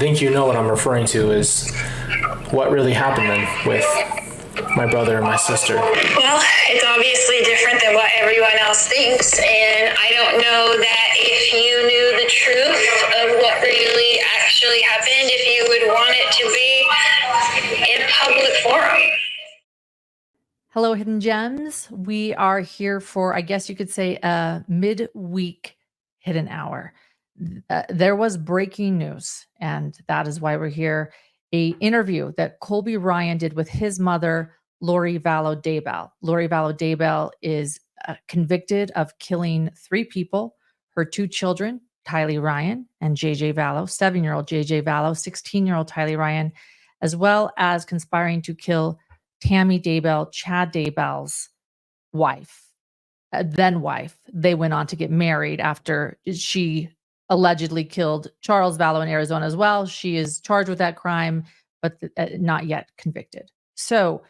think you know what I'm referring to is what really happened then with my brother and my sister. Well, it's obviously different than what everyone else thinks, and I don't know that if you knew the truth of what really actually happened, if you would want it to be in a public forum. Hello, Hidden Gems. We are here for, I guess you could say, a midweek hidden hour. There was breaking news, and that is why we're here. An interview that Colby Ryan did with his mother, Lori Vallow Daybell. Lori Vallow Daybell is convicted of killing 3 people, her 2 children, Tylee Ryan and JJ Vallow, 7-year-old JJ Vallow, 16-year-old Tylee Ryan, as well as conspiring to kill Tammy Daybell, Chad Daybell's wife, then wife. They went on to get married after she allegedly killed Charles Vallow in Arizona as well. She is charged with that crime, but not yet convicted. So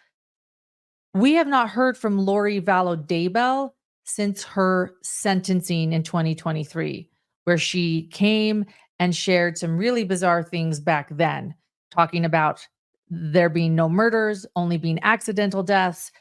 we have not heard from Lori Vallow Daybell since her sentencing in 2023, where she came and shared some really bizarre things back then, talking about there being no murders, only being accidental deaths.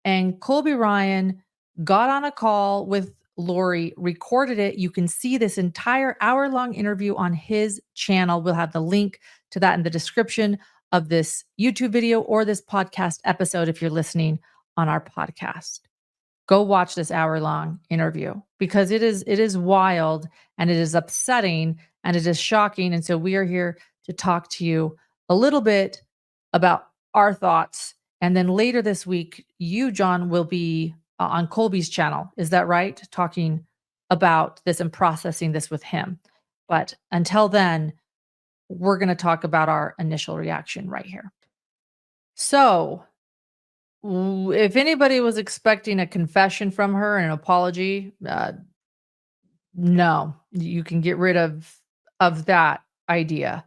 And Colby Ryan got on a call with Lori, recorded it. You can see this entire hour-long interview on his channel. We'll have the link to that in the description of this YouTube video or this podcast episode if you're listening on our podcast. Go watch this hour-long interview because it is wild and it is upsetting and it is shocking. And so we are here to talk to you a little bit about our thoughts. And then later this week, you, John, will be on Colby's channel. Is that right? Talking about this and processing this with him. But until then, we're going to talk about our initial reaction right here. So if anybody was expecting a confession from her and an apology, no, you can get rid of that idea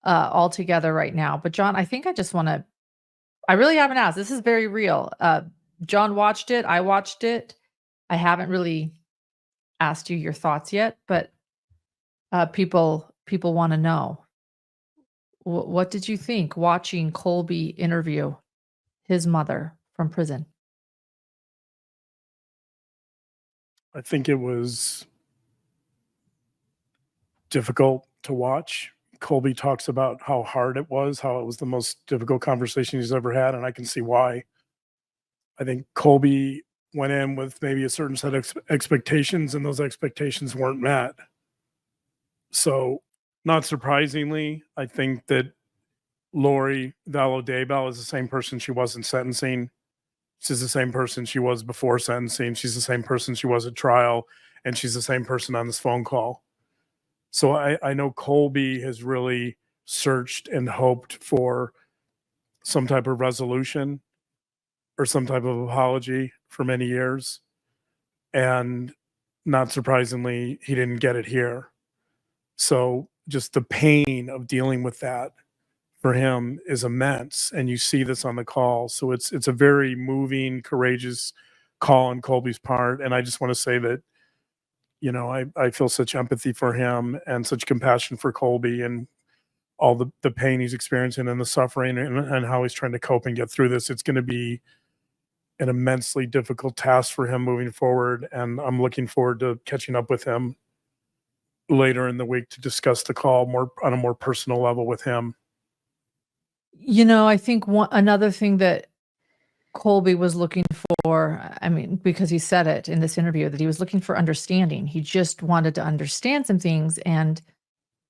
altogether right now. But John, I think I really haven't asked. This is very real. John watched it. I watched it. I haven't really asked you your thoughts yet, but people want to know. What did you think watching Colby interview his mother from prison? I think it was difficult to watch. Colby talks about how hard it was, how it was the most difficult conversation he's ever had, and I can see why. I think Colby went in with maybe a certain set of expectations, and those expectations weren't met. So, not surprisingly, I think that Lori Vallow Daybell is the same person she was in sentencing. She's the same person she was before sentencing. She's the same person she was at trial, and she's the same person on this phone call. So I know Colby has really searched and hoped for some type of resolution or some type of apology for many years. And not surprisingly, he didn't get it here. So just the pain of dealing with that for him is immense. And you see this on the call. So it's a very moving, courageous call on Colby's part. And I just want to say that, you know, I feel such empathy for him and such compassion for Colby and all the pain he's experiencing and the suffering and how he's trying to cope and get through this. It's going to be an immensely difficult task for him moving forward. And I'm looking forward to catching up with him later in the week to discuss the call more on a more personal level with him. You know, I think another thing that Colby was looking for, I mean, because he said it in this interview, that he was looking for understanding. He just wanted to understand some things. And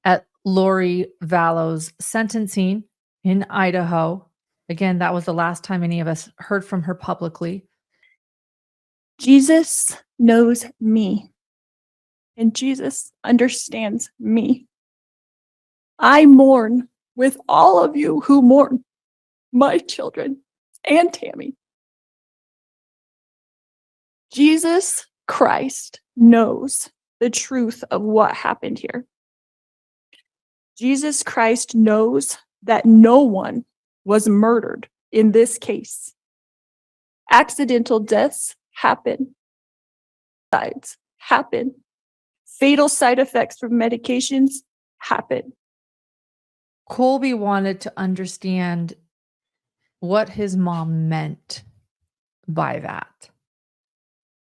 at Lori Vallow's sentencing in Idaho, again, that was the last time any of us heard from her publicly. Jesus knows me, and Jesus understands me. I mourn with all of you who mourn my children and Tammy. Jesus Christ knows the truth of what happened here. Jesus Christ knows that no one was murdered in this case. Accidental deaths happen. Suicides happen. Fatal side effects from medications happen. Colby wanted to understand what his mom meant by that.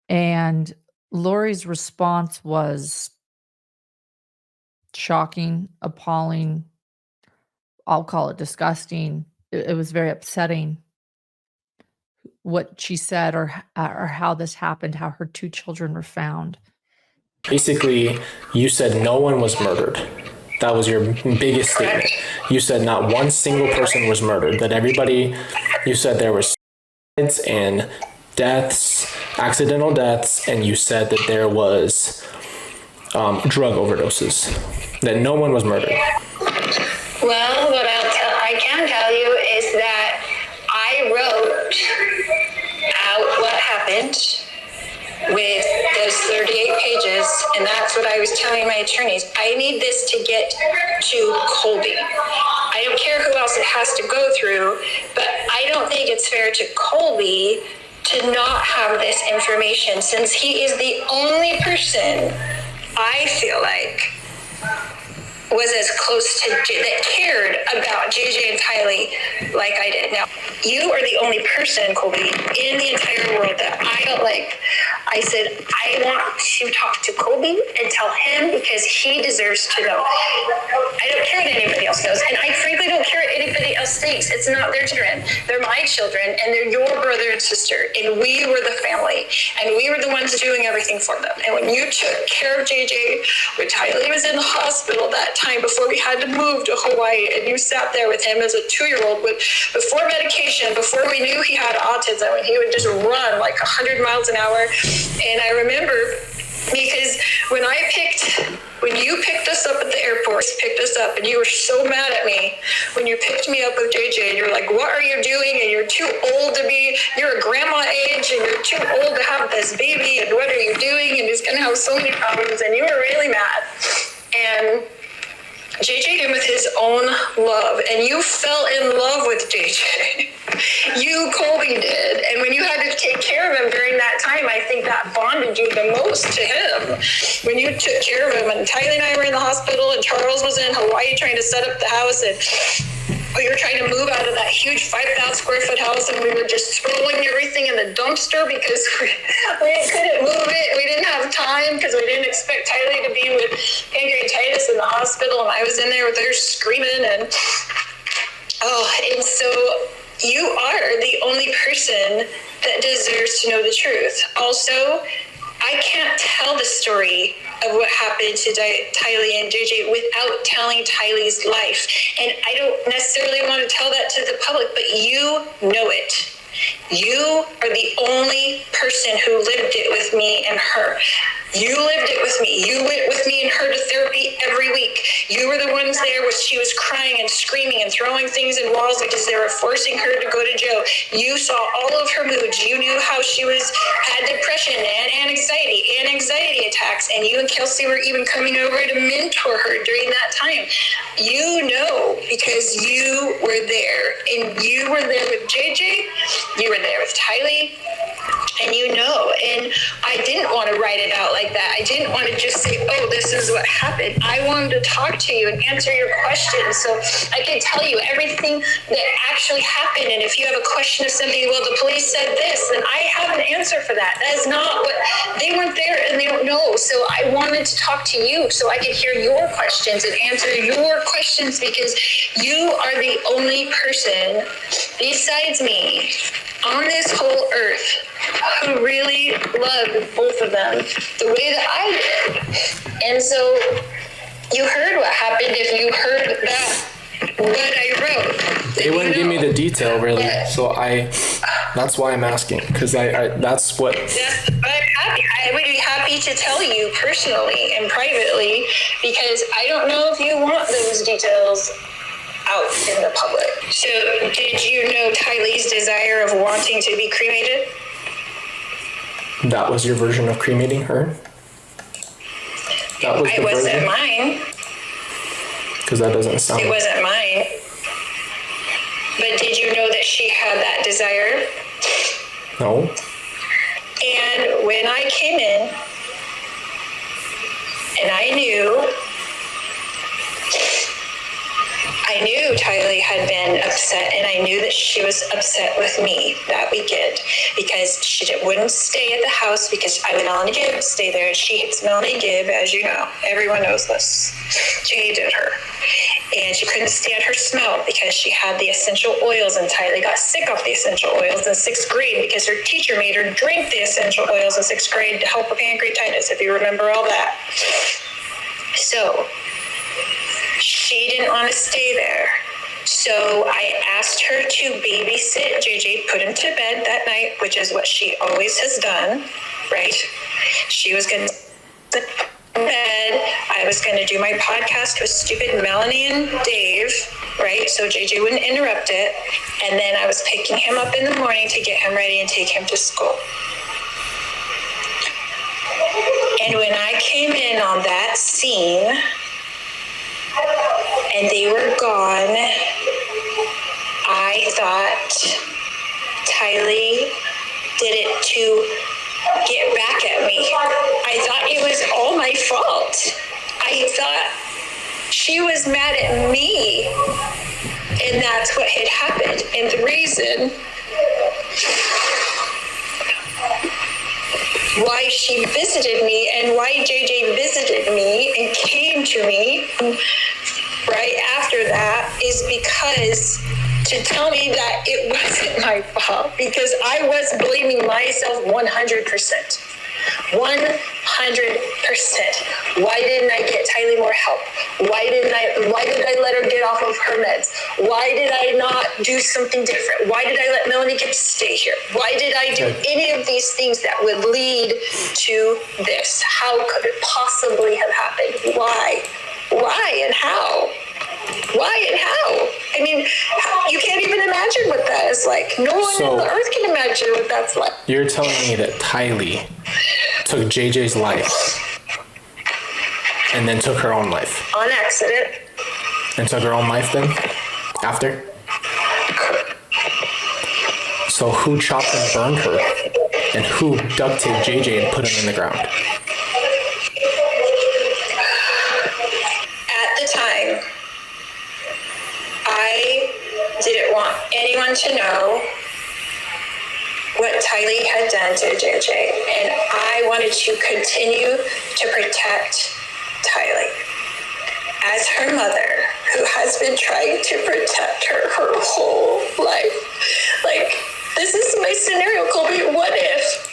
And Lori's response was shocking, appalling. I'll call it disgusting. It was very upsetting what she said, or how this happened, how her 2 children were found. Basically, you said no one was murdered. That was your biggest statement. You said not one single person was murdered, that everybody, you said there were suicides and deaths, accidental deaths, and you said that there was drug overdoses, that no one was murdered. Well, what I can tell you is that I wrote out what happened with those 38 pages, and that's what I was telling my attorneys. I need this to get to Colby. I don't care who else it has to go through, but I don't think it's fair to Colby to not have this information, since he is the only person I feel like was as close to that cared about JJ and Tylee like I did. Now, you are the only person, Colby, in the entire world that I felt like I said, I want to talk to Colby and tell him, because he deserves to know. I don't care what anybody else knows, and I frankly don't care what anybody else thinks. It's not their children. They're my children, and they're your brother and sister, and we were the family, and we were the ones doing everything for them. And when you took care of JJ, when Tylee was in the hospital that time before we had to move to Hawaii, and you sat there with him as a 2-year-old before medication, before we knew he had autism, and he would just run like 100 miles an hour. And I remember, because when you picked us up at the airport, picked us up, and you were so mad at me when you picked me up with JJ, and you're like, what are you doing? And you're too old to be, you're a grandma age, and you're too old to have this baby, and what are you doing? And he's gonna have so many problems, and you were really mad. And JJ came with his own love, and you fell in love with JJ. You, Colby, did. And when you had to take care of him during that time, I think that bonded you the most to him. When you took care of him, and Tylee and I were in the hospital, and Charles was in Hawaii trying to set up the house, and we were trying to move out of that huge 5,000 square foot house, and we were just throwing everything in the dumpster because we couldn't move it. We didn't have time because we didn't expect Tylee to be with pancreatitis in the hospital, and I was in there with her screaming. And so you are the only person that deserves to know the truth. Also, I can't tell the story of what happened to Tylee and JJ without telling Tylee's life. And I don't necessarily want to tell that to the public, but you know it. You are the only person who lived it with me and her. You lived it with me. You went with me and her to therapy every week. You were the ones there when she was crying and screaming and throwing things in walls because they were forcing her to go to jail. You saw all of her moods. You knew how she had depression and anxiety attacks. And you and Kelsey were even coming over to mentor her during that time. You know, because you were there. And you were there with JJ. You were there with Tylee. And you know, and I didn't want to write it out like that. I didn't want to just say, oh, this is what happened. I wanted to talk to you and answer your questions so I can tell you everything that actually happened. And if you have a question of something, well, the police said this, then I have an answer for that. That is not what, they weren't there and they don't know. So I wanted to talk to you so I could hear your questions and answer your questions, because you are the only person besides me on this whole earth who really loved both of them the way that I did. And so you heard what happened if you heard that, what I wrote. They wouldn't give me the detail, really. So that's why I'm asking, because that's what. I'm happy. I would be happy to tell you personally and privately, because I don't know if you want those details out in the public. So did you know Tylee's desire of wanting to be cremated? That was your version of cremating her? That was the It wasn't version? mine. Because that doesn't sound. It wasn't mine. But did you know that she had that desire? No. And when I came in, and I knew, I knew Tylee had been upset, and I knew that she was upset with me that weekend because she wouldn't stay at the house because I would Melanie Gibb stay there. She hates Melanie Gibb, as you know. Everyone knows this. She hated her. And she couldn't stand her smell because she had the essential oils, and Tylee got sick off the essential oils in 6th grade because her teacher made her drink the essential oils in 6th grade to help with pancreatitis, if you remember all that. So she didn't want to stay there. So I asked her to babysit JJ, put him to bed that night, which is what she always has done, right? She was going to sit in bed. I was going to do my podcast with stupid Melanie and Dave, right? So JJ wouldn't interrupt it. And then I was picking him up in the morning to get him ready and take him to school. And when I came in on that scene, and they were gone, I thought Tylee did it to get back at me. I thought it was all my fault. I thought she was mad at me, and that's what had happened. And the reason why she visited me and why JJ visited me and came to me right after that is because to tell me that it wasn't my fault, because I was blaming myself 100%. 100%. Why didn't I get Tylee more help? Why did I let her get off of her meds? Why did I not do something different? Why did I let Melanie get to stay here? Why did I do any of these things that would lead to this? How could it possibly have happened? Why and how? Why and how? I mean, you can't even imagine what that is like. No one on the earth can imagine what that's like. You're telling me that Tylee took JJ's life and then took her own life? On accident. And took her own life then? After? So who chopped and burned her? And who duct taped JJ and put him in the ground? At the time, I didn't want anyone to know what Tylee had done to JJ, and I wanted to continue to protect Tylee as her mother, who has been trying to protect her whole life. Like, this is my scenario, Colby. What if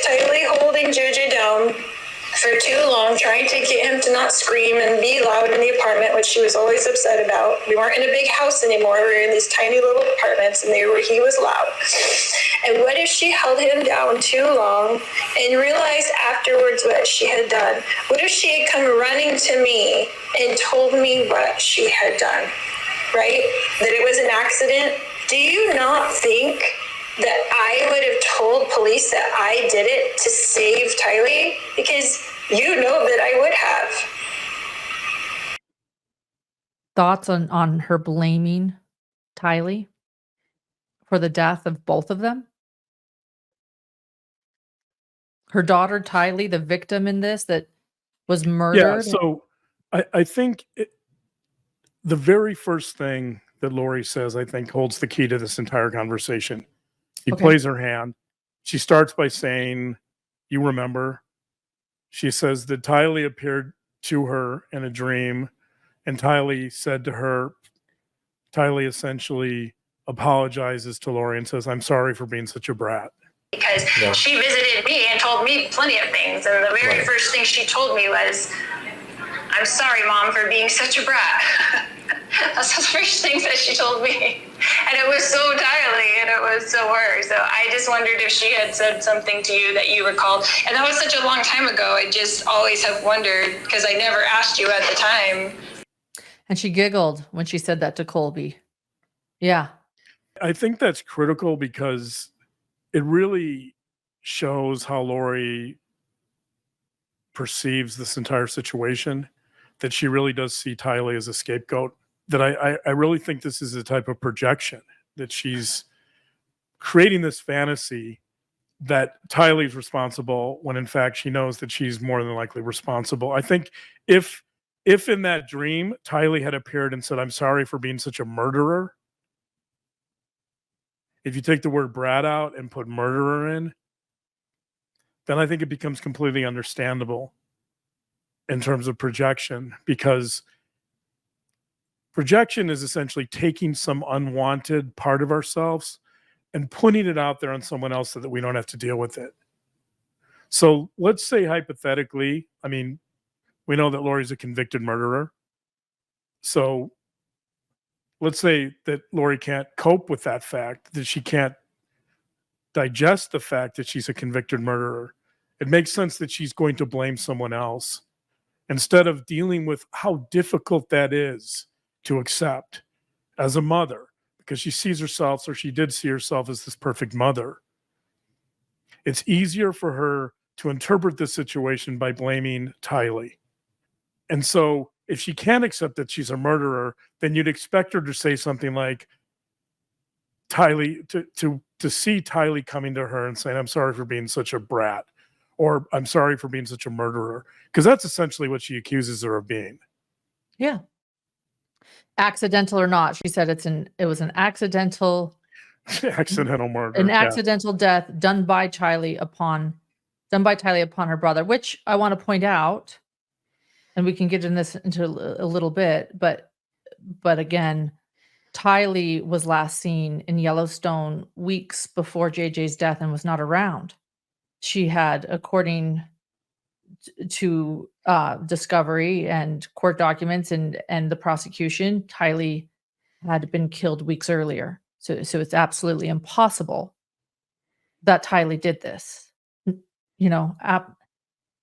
Tylee holding JJ down for too long, trying to get him to not scream and be loud in the apartment, which she was always upset about. We weren't in a big house anymore. We were in these tiny little apartments, and he was loud. And what if she held him down too long and realized afterwards what she had done? What if she had come running to me and told me what she had done, right? That it was an accident? Do you not think that I would have told police that I did it to save Tylee? Because you know that I would have. Thoughts on her blaming Tylee for the death of both of them? Her daughter Tylee, the victim in this that was murdered. Yeah, so I think the very first thing that Lori says, I think, holds the key to this entire conversation. He plays her hand. She starts by saying, "You remember?" She says that Tylee appeared to her in a dream, and Tylee said to her, Tylee essentially apologizes to Lori and says, "I'm sorry for being such a brat." Because she visited me and told me plenty of things. And the very first thing she told me was, "I'm sorry, Mom, for being such a brat." That's the first thing that she told me. And it was so Tylee, and it was so her. So I just wondered if she had said something to you that you recalled. And that was such a long time ago. I just always have wondered, because I never asked you at the time. And she giggled when she said that to Colby. Yeah. I think that's critical because it really shows how Lori perceives this entire situation, that she really does see Tylee as a scapegoat. That I really think this is a type of projection, that she's creating this fantasy that Tylee's responsible when in fact she knows that she's more than likely responsible. I think if If in that dream, Tylee had appeared and said, I'm sorry for being such a murderer, if you take the word brat out and put murderer in, then I think it becomes completely understandable in terms of projection, because projection is essentially taking some unwanted part of ourselves and putting it out there on someone else so that we don't have to deal with it. So let's say hypothetically, I mean, we know that Lori's a convicted murderer. So let's say that Lori can't cope with that fact, that she can't digest the fact that she's a convicted murderer. It makes sense that she's going to blame someone else instead of dealing with how difficult that is to accept as a mother, because she sees herself, or she did see herself, as this perfect mother. It's easier for her to interpret this situation by blaming Tylee. And so if she can't accept that she's a murderer, then you'd expect her to say something like, Tylee, to see Tylee coming to her and saying, I'm sorry for being such a brat, or I'm sorry for being such a murderer, because that's essentially what she accuses her of being. Yeah. Accidental or not, she said it was an accidental murder. An accidental death done by Tylee upon her brother, which I want to point out, and we can get into a little bit, but again, Tylee was last seen in Yellowstone weeks before JJ's death and was not around. She had, according to discovery and court documents and the prosecution, Tylee had been killed weeks earlier. So it's absolutely impossible that Tylee did this. You know,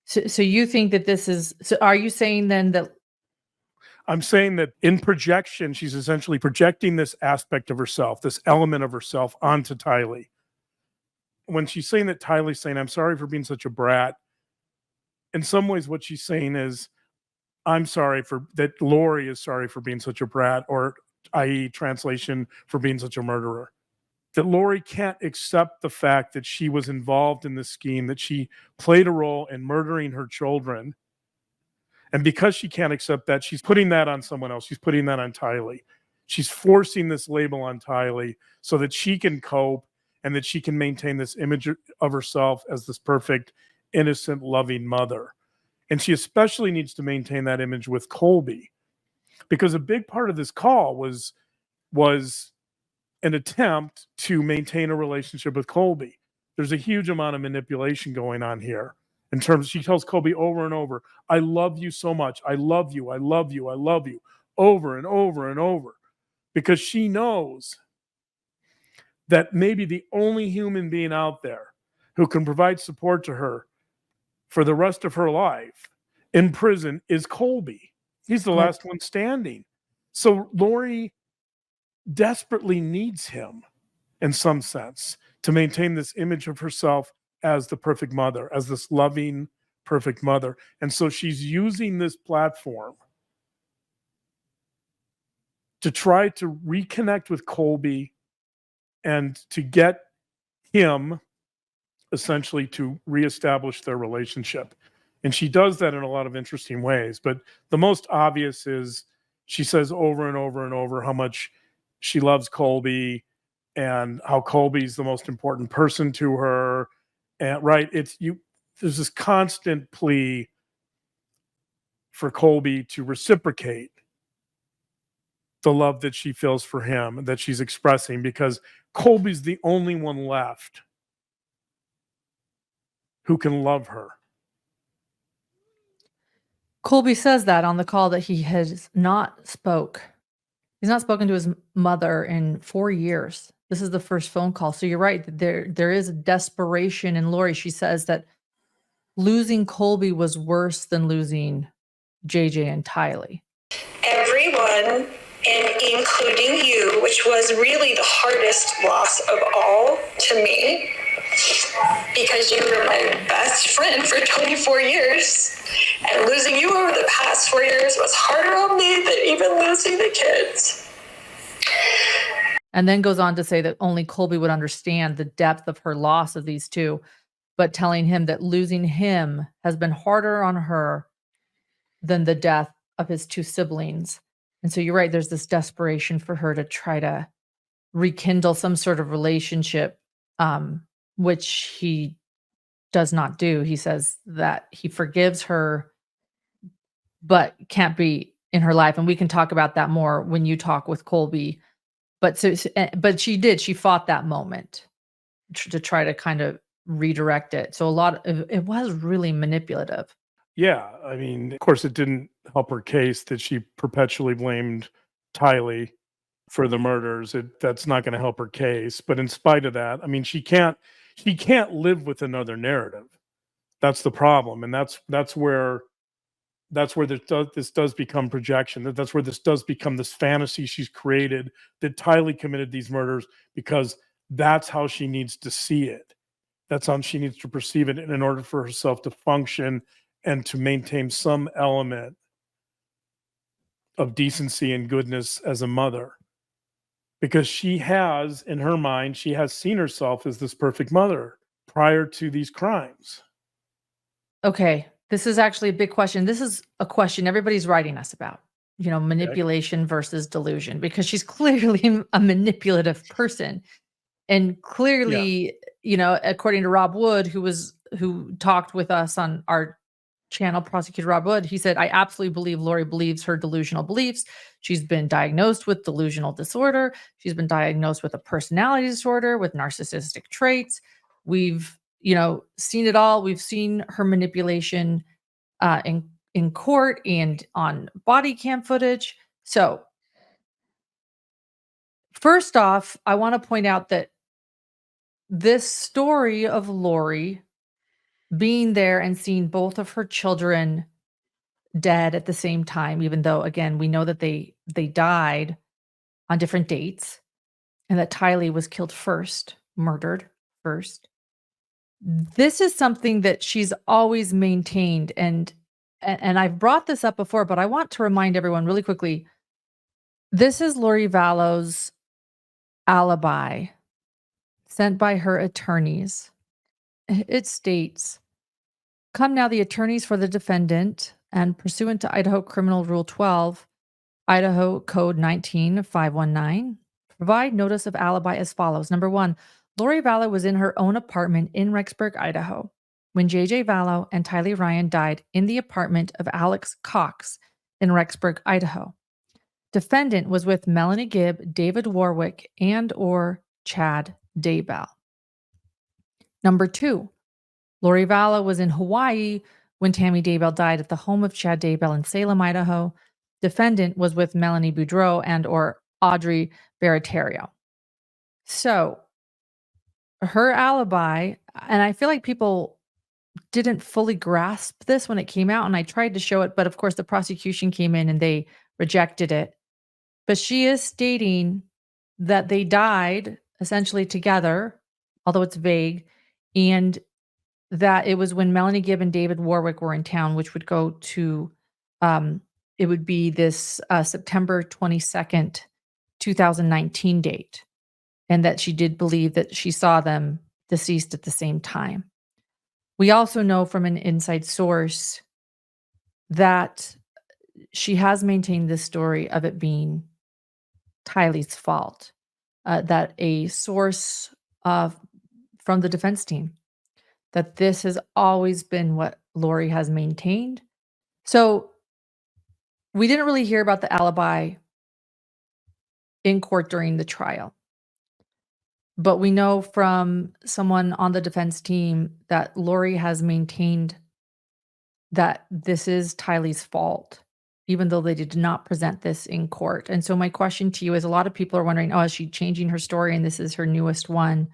so you think that this is, so are you saying then that? I'm saying that in projection, she's essentially projecting this aspect of herself, this element of herself onto Tylee. When she's saying that Tylee's saying, I'm sorry for being such a brat, in some ways what she's saying is, I'm sorry for that Lori is sorry for being such a brat, or i.e. translation, for being such a murderer. That Lori can't accept the fact that she was involved in this scheme, that she played a role in murdering her children. And because she can't accept that, she's putting that on someone else. She's putting that on Tylee. She's forcing this label on Tylee so that she can cope and that she can maintain this image of herself as this perfect, innocent, loving mother. And she especially needs to maintain that image with Colby, because a big part of this call was an attempt to maintain a relationship with Colby. There's a huge amount of manipulation going on here. In terms, she tells Colby over and over, I love you so much. I love you. I love you. I love you. Over and over and over. Because she knows that maybe the only human being out there who can provide support to her for the rest of her life in prison is Colby. He's the last one standing. So Lori desperately needs him in some sense to maintain this image of herself as the perfect mother, as this loving, perfect mother. And so she's using this platform to try to reconnect with Colby and to get him essentially to reestablish their relationship. And she does that in a lot of interesting ways. But the most obvious is she says over and over and over how much she loves Colby and how Colby's the most important person to her. And right, there's this constant plea for Colby to reciprocate the love that she feels for him, that she's expressing, because Colby's the only one left who can love her. Colby says that on the call, that he has not spoken to his mother in 4 years. This is the first phone call. So you're right. There is a desperation in Lori. She says that losing Colby was worse than losing JJ and Tylee. Everyone, and including you, which was really the hardest loss of all to me, because you were my best friend for 24 years. And losing you over the past 4 years was harder on me than even losing the kids. And then goes on to say that only Colby would understand the depth of her loss of these two, but telling him that losing him has been harder on her than the death of his two siblings. And so you're right, there's this desperation for her to try to rekindle some sort of relationship, which he does not do. He says that he forgives her, but can't be in her life. And we can talk about that more when you talk with Colby. But but she fought that moment to try to kind of redirect it. So a lot of it was really manipulative. Yeah, I mean, of course, it didn't help her case that she perpetually blamed Tylee for the murders. That's not going to help her case. But in spite of that, I mean, she can't live with another narrative. That's the problem, and that's where this does become projection. That's where this does become this fantasy she's created that Tylee committed these murders because that's how she needs to see it. That's how she needs to perceive it in order for herself to function and to maintain some element of decency and goodness as a mother. Because she has, in her mind, she has seen herself as this perfect mother prior to these crimes. Okay, this is actually a big question. This is a question everybody's writing us about, manipulation versus delusion, because she's clearly a manipulative person. And clearly, according to Rob Wood, who talked with us on our channel, Prosecutor Rob Wood, he said, I absolutely believe Lori believes her delusional beliefs. She's been diagnosed with delusional disorder. She's been diagnosed with a personality disorder, with narcissistic traits. We've, seen it all. We've seen her manipulation in court and on body cam footage. So first off, I want to point out that this story of Lori being there and seeing both of her children dead at the same time, even though, again, we know that they died on different dates and that Tylee was killed first, murdered first. This is something that she's always maintained. And I've brought this up before, but I want to remind everyone really quickly. This is Lori Vallow's alibi sent by her attorneys. It states, come now the attorneys for the defendant and pursuant to Idaho Criminal Rule 12, Idaho Code 19519, provide notice of alibi as follows. Number one, Lori Vallow was in her own apartment in Rexburg, Idaho, when J.J. Vallow and Tylee Ryan died in the apartment of Alex Cox in Rexburg, Idaho. Defendant was with Melanie Gibb, David Warwick, and or Chad Daybell. Number two, Lori Vallow was in Hawaii when Tammy Daybell died at the home of Chad Daybell in Salem, Idaho. Defendant was with Melanie Boudreau and or Audrey Baratario. So her alibi, and I feel like people didn't fully grasp this when it came out, and I tried to show it, but of course the prosecution came in and they rejected it. But she is stating that they died essentially together, although it's vague, and that it was when Melanie Gibb and David Warwick were in town, which would go to, it would be this September 22nd, 2019 date. And that she did believe that she saw them deceased at the same time. We also know from an inside source that she has maintained this story of it being Tylee's fault. That a source from the defense team, that this has always been what Lori has maintained. So we didn't really hear about the alibi in court during the trial. But we know from someone on the defense team that Lori has maintained that this is Tylee's fault, even though they did not present this in court. And so my question to you is, a lot of people are wondering, is she changing her story and this is her newest one?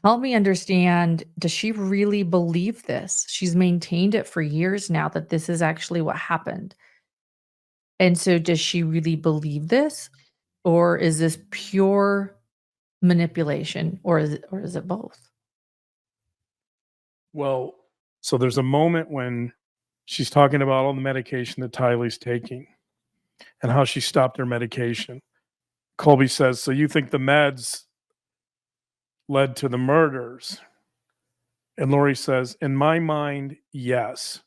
Help me understand, does she really believe this? She's maintained it for years now that this is actually what happened. And so does she really believe this? Or is this pure manipulation, or is it both? Well, so there's a moment when she's talking about all the medication that Tylee's taking and how she stopped her medication. Colby says, so you think the meds led to the murders? And Lori says, in my mind, yes.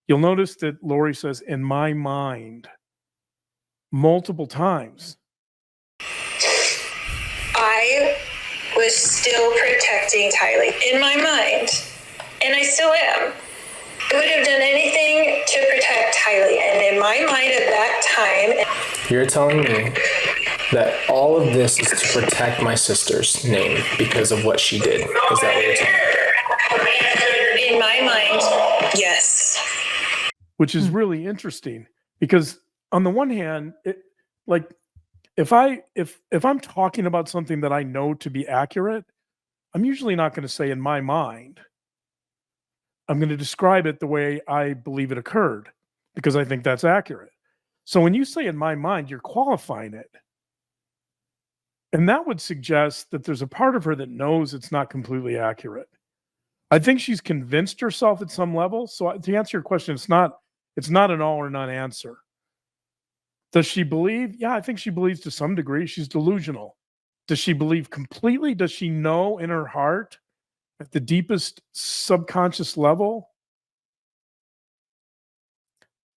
You'll notice that Lori says, in my mind. multiple times. I was still protecting Tylee in my mind, and I still am. I would have done anything to protect Tylee, and in my mind at that time. You're telling me that all of this is to protect my sister's name because of what she did. Is that what you're telling me? In my mind, yes. Which is really interesting because on the one hand, if I'm talking about something that I know to be accurate, I'm usually not going to say in my mind. I'm going to describe it the way I believe it occurred because I think that's accurate. So when you say in my mind, you're qualifying it. And that would suggest that there's a part of her that knows it's not completely accurate. I think she's convinced herself at some level. So to answer your question, it's not an all or none answer. Does she believe? Yeah, I think she believes to some degree. She's delusional. Does she believe completely? Does she know in her heart at the deepest subconscious level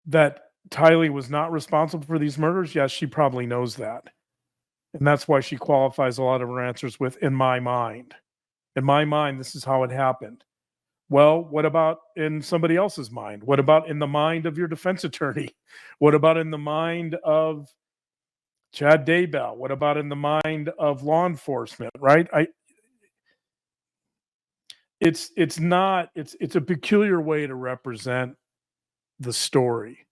that Tylee was not responsible for these murders? Yes, she probably knows that. And that's why she qualifies a lot of her answers with, in my mind. In my mind, this is how it happened. Well, what about in somebody else's mind? What about in the mind of your defense attorney? What about in the mind of Chad Daybell? What about in the mind of law enforcement, right? It's a peculiar way to represent the story.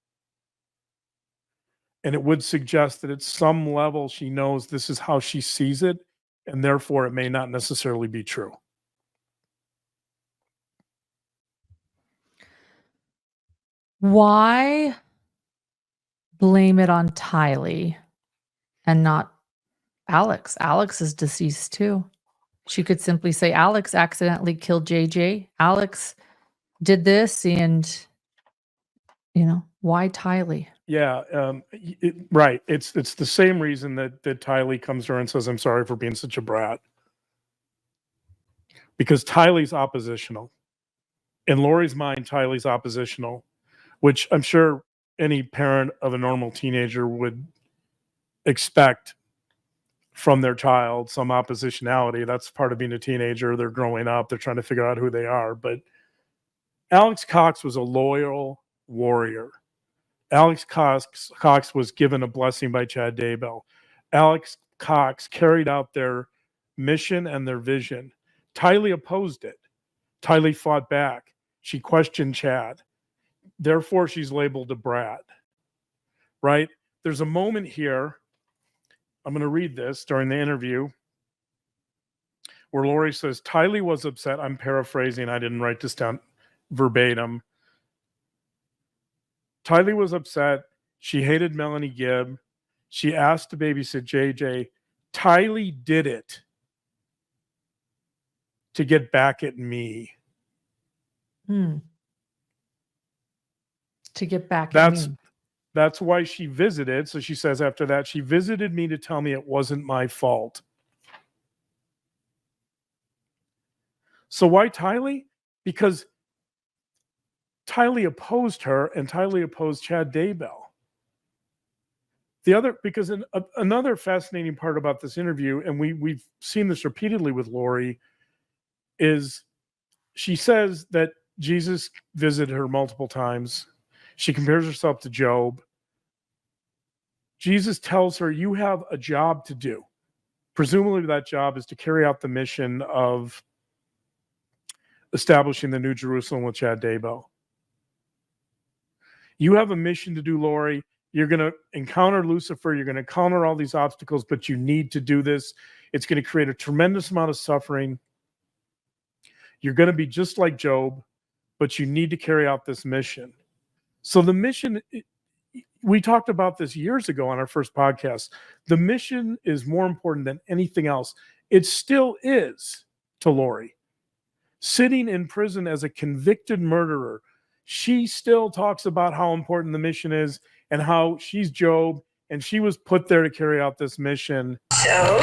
And it would suggest that at some level she knows this is how she sees it, and therefore it may not necessarily be true. Why blame it on Tylee and not Alex? Alex is deceased too. She could simply say, Alex accidentally killed JJ. Alex did this, and why Tylee? Yeah, right. It's the same reason that Tylee comes to her and says, I'm sorry for being such a brat. Because Tylee's oppositional. In Lori's mind, Tylee's oppositional, which I'm sure any parent of a normal teenager would expect from their child, some oppositionality. That's part of being a teenager. They're growing up. They're trying to figure out who they are. But Alex Cox was a loyal warrior. Alex Cox was given a blessing by Chad Daybell. Alex Cox carried out their mission and their vision. Tylee opposed it. Tylee fought back. She questioned Chad. Therefore, she's labeled a brat, right? There's a moment here, I'm going to read this during the interview, where Lori says, Tylee was upset. I'm paraphrasing. I didn't write this down verbatim. Tylee was upset. She hated Melanie Gibb. She asked to babysit JJ. Tylee did it to get back at me. To get back at me. That's why she visited. So she says after that, she visited me to tell me it wasn't my fault. So why Tylee? Because Tylee opposed her and Tylee opposed Chad Daybell. Because another fascinating part about this interview, and we've seen this repeatedly with Lori, is she says that Jesus visited her multiple times. She compares herself to Job. Jesus tells her, you have a job to do. Presumably that job is to carry out the mission of establishing the New Jerusalem with Chad Daybell. You have a mission to do, Lori. You're going to encounter Lucifer. You're going to encounter all these obstacles, but you need to do this. It's going to create a tremendous amount of suffering. You're going to be just like Job, but you need to carry out this mission. So the mission, we talked about this years ago on our first podcast. The mission is more important than anything else. It still is to Lori. Sitting in prison as a convicted murderer, she still talks about how important the mission is and how she's Job and she was put there to carry out this mission. So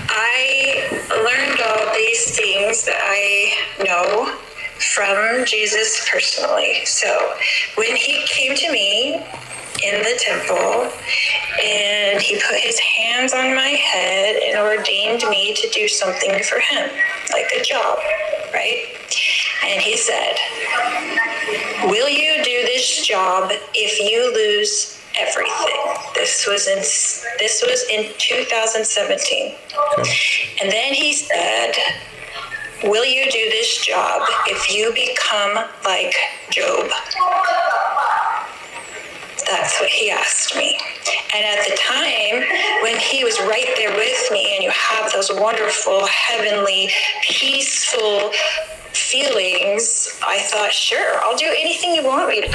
I learned all these things that I know from Jesus personally. So when he came to me in the temple, and he put his hands on my head and ordained me to do something for him, like a job, right? And he said, will you do this job if you lose everything? This was in 2017. Okay. And then he said, will you do this job if you become like Job? That's what he asked me. And at the time, when he was right there with me, and you have those wonderful, heavenly, peaceful feelings, I thought, sure, I'll do anything you want me to.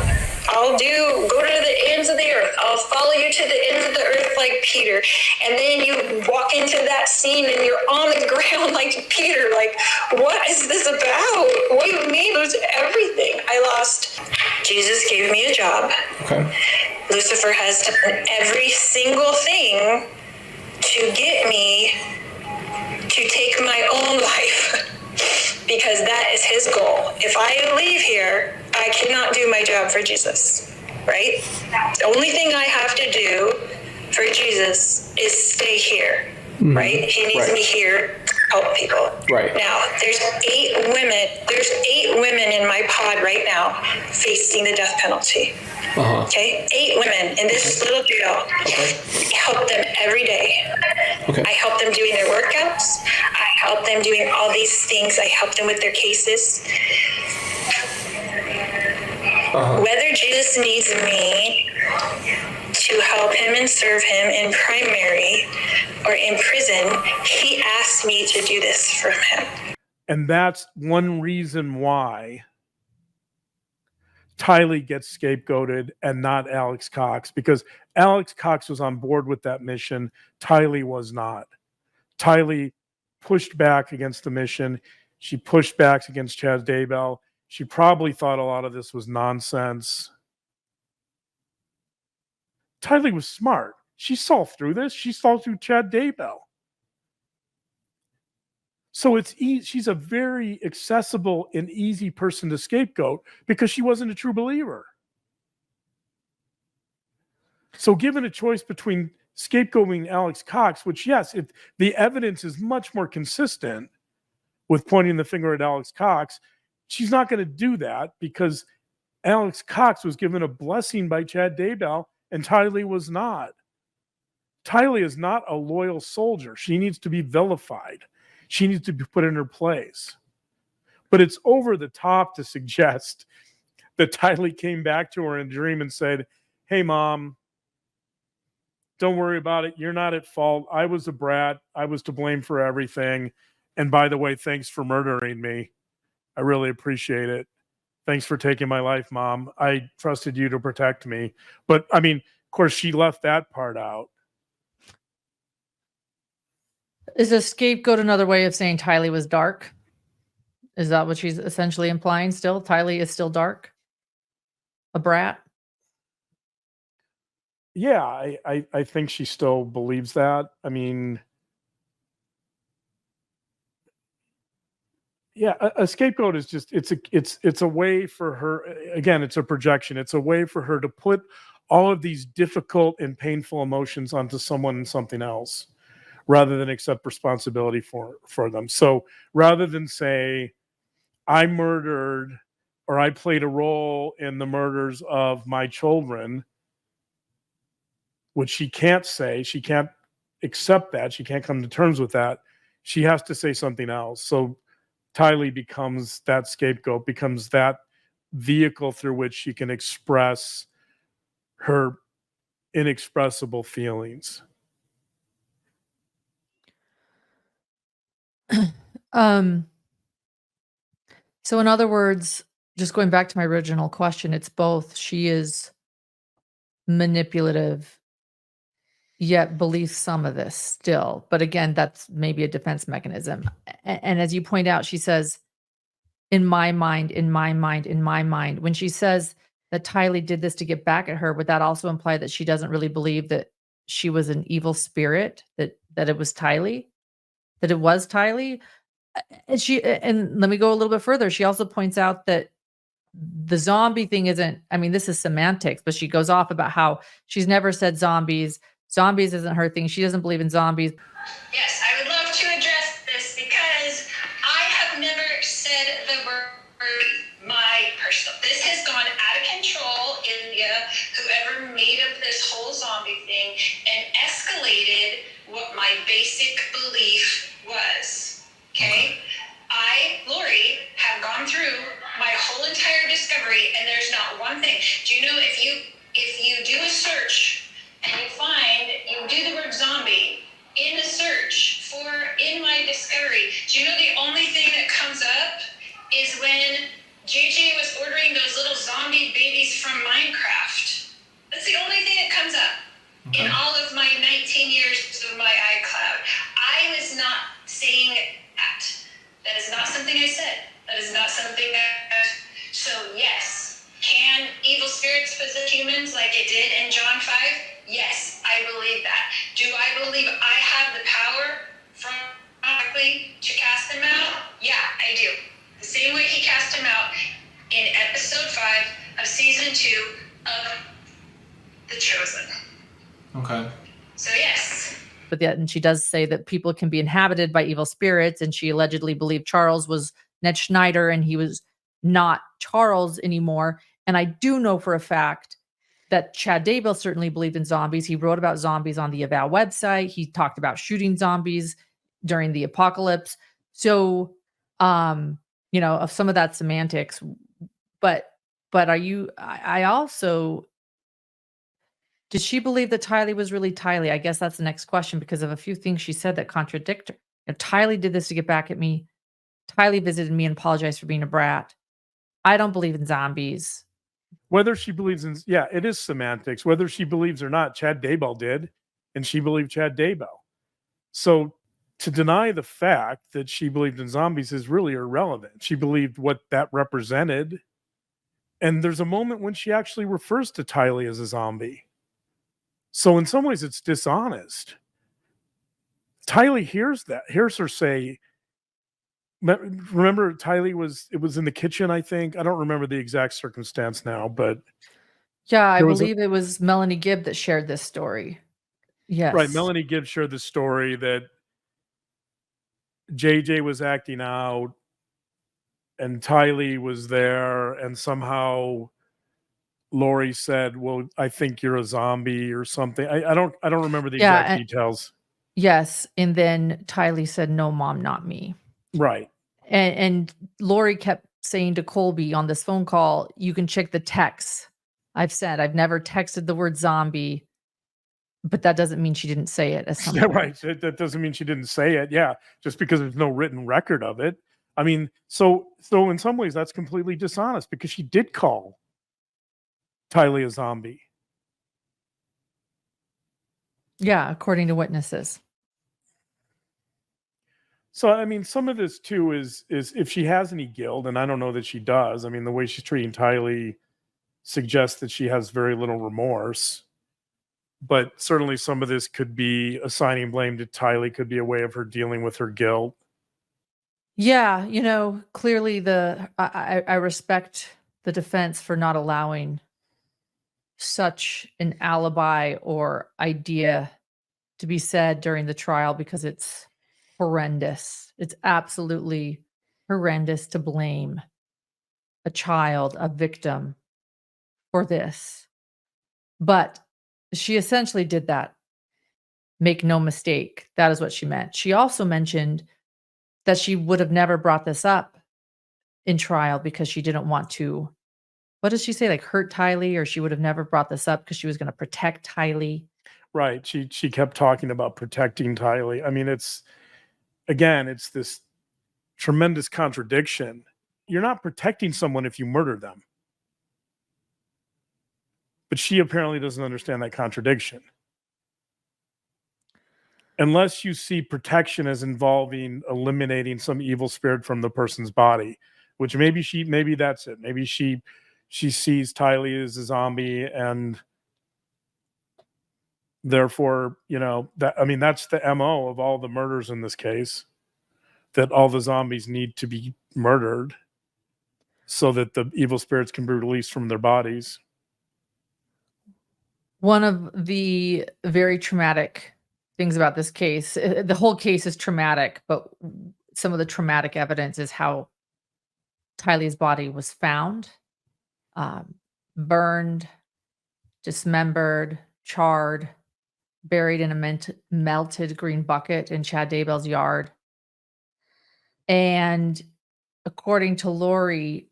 Go to the ends of the earth. I'll follow you to the ends of the earth like Peter. And then you walk into that scene and you're on the ground like Peter. Like, what is this about? What do you mean lose everything? Jesus gave me a job. Okay. Lucifer has done every single thing to get me to take my own life. Because that is his goal. If I leave here, I cannot do my job for Jesus, right? The only thing I have to do for Jesus is stay here, right? He needs me here to help people. Right. Now, there's 8 women in my pod right now facing the death penalty. Okay? 8 women in this little jail. Okay. I help them every day. Okay. I help them doing their workouts. I help them doing all these things. I help them with their cases. Whether Jesus needs me to help him and serve him in primary or in prison, he asked me to do this for him. And that's one reason why Tylee gets scapegoated and not Alex Cox, because Alex Cox was on board with that mission. Tylee was not. Tylee pushed back against the mission. She pushed back against Chad Daybell. She probably thought a lot of this was nonsense. Tylee was smart. She saw through this. She saw through Chad Daybell. So it's she's a very accessible and easy person to scapegoat because she wasn't a true believer. So given a choice between scapegoating Alex Cox, which, yes, if the evidence is much more consistent with pointing the finger at Alex Cox, she's not going to do that because Alex Cox was given a blessing by Chad Daybell and Tylee was not. Tylee is not a loyal soldier. She needs to be vilified. She needs to be put in her place. But it's over the top to suggest that Tylee came back to her in a dream and said, hey, Mom, don't worry about it. You're not at fault. I was a brat. I was to blame for everything. And by the way, thanks for murdering me. I really appreciate it. Thanks for taking my life, Mom. I trusted you to protect me. But, I mean, of course, she left that part out. Is a scapegoat another way of saying Tylee was dark? Is that what she's essentially implying still? Tylee is still dark? A brat? Yeah, I think she still believes that. I mean, yeah, a scapegoat is just it's a way for her. Again, it's a projection. It's a way for her to put all of these difficult and painful emotions onto someone and something else, rather than accept responsibility for them. So rather than say, I murdered or I played a role in the murders of my children, which she can't say, she can't accept that, she can't come to terms with that, she has to say something else. So Tylee becomes that scapegoat, becomes that vehicle through which she can express her inexpressible feelings. So in other words, just going back to my original question, it's both. She is manipulative, yet believes some of this still. But again, that's maybe a defense mechanism. And as you point out, she says, in my mind, in my mind, in my mind. When she says that Tylee did this to get back at her, would that also imply that she doesn't really believe that she was an evil spirit, that it was Tylee? That it was Tylee? And let me go a little bit further. She also points out that the zombie thing isn't, I mean, this is semantics, but she goes off about how she's never said zombies. Zombies isn't her thing. She doesn't believe in zombies. Yes, I would love to address this because I have never said the word my personal. This has gone out of control in whoever made up this whole zombie thing and escalated what my basic belief was. Okay? I, Lori, have gone through my whole entire discovery and there's not one thing. Do you know if you do a search and you do the word zombie in a search for in my discovery, do you know the only thing that comes up is when JJ was ordering those little zombie babies from Minecraft. That's the only thing that comes up in all of my 19 years of my iCloud. I was not saying that. That is not something I said. That is not something that. So yes, can evil spirits possess humans like it did in John 5? Yes, I believe that. Do I believe I have the power from to cast them out? Yeah, I do. The same way he cast him out in episode 5 of season 2 of The Chosen. Okay. So yes. But yet, and she does say that people can be inhabited by evil spirits, and she allegedly believed Charles was Ned Schneider and he was not Charles anymore. And I do know for a fact that Chad Daybell certainly believed in zombies. He wrote about zombies on the Avow website. He talked about shooting zombies during the apocalypse. So, of some of that semantics, but are you, I also, did she believe that Tylee was really Tylee? I guess that's the next question because of a few things she said that contradict her. If Tylee did this to get back at me, Tylee visited me and apologized for being a brat. I don't believe in zombies. Whether she believes in, yeah, it is semantics. Whether she believes or not, Chad Daybell did, and she believed Chad Daybell. So to deny the fact that she believed in zombies is really irrelevant. She believed what that represented. And there's a moment when she actually refers to Tylee as a zombie. So in some ways, it's dishonest. Tylee hears her say, remember Tylee it was in the kitchen, I think. I don't remember the exact circumstance now, but. Yeah, I believe it was Melanie Gibb that shared this story. Yes. Right. Melanie Gibb shared the story that JJ was acting out and Tylee was there, and somehow Lori said, "Well, I think you're a zombie" or something. I don't remember the exact details. Yes, and then Tylee said, "No, Mom, not me." Right. And Lori kept saying to Colby on this phone call, "You can check the texts I've sent. I've never texted the word zombie." But that doesn't mean she didn't say it. Yeah, right. That doesn't mean she didn't say it. Yeah, just because there's no written record of it. I mean, so in some ways that's completely dishonest because she did call Tylee a zombie. Yeah, according to witnesses. So I mean, some of this too is if she has any guilt, and I don't know that she does. I mean, the way she's treating Tylee suggests that she has very little remorse. But certainly some of this could be assigning blame to Tylee, could be a way of her dealing with her guilt. Yeah, clearly I respect the defense for not allowing such an alibi or idea to be said during the trial because it's horrendous. It's absolutely horrendous to blame a child, a victim, for this. But she essentially did that. Make no mistake. That is what she meant. She also mentioned that she would have never brought this up in trial because she didn't want to, what does she say? Like hurt Tylee, or she would have never brought this up because she was going to protect Tylee. Right. She kept talking about protecting Tylee. I mean, it's this tremendous contradiction. You're not protecting someone if you murder them. But she apparently doesn't understand that contradiction. Unless you see protection as involving eliminating some evil spirit from the person's body, which maybe that's it. Maybe she sees Tylee as a zombie and therefore, that's the MO of all the murders in this case, that all the zombies need to be murdered. so that the evil spirits can be released from their bodies. One of the very traumatic things about this case, the whole case is traumatic, but some of the traumatic evidence is how Tylee's body was found, burned, dismembered, charred, buried in a melted green bucket in Chad Daybell's yard. And according to Lori,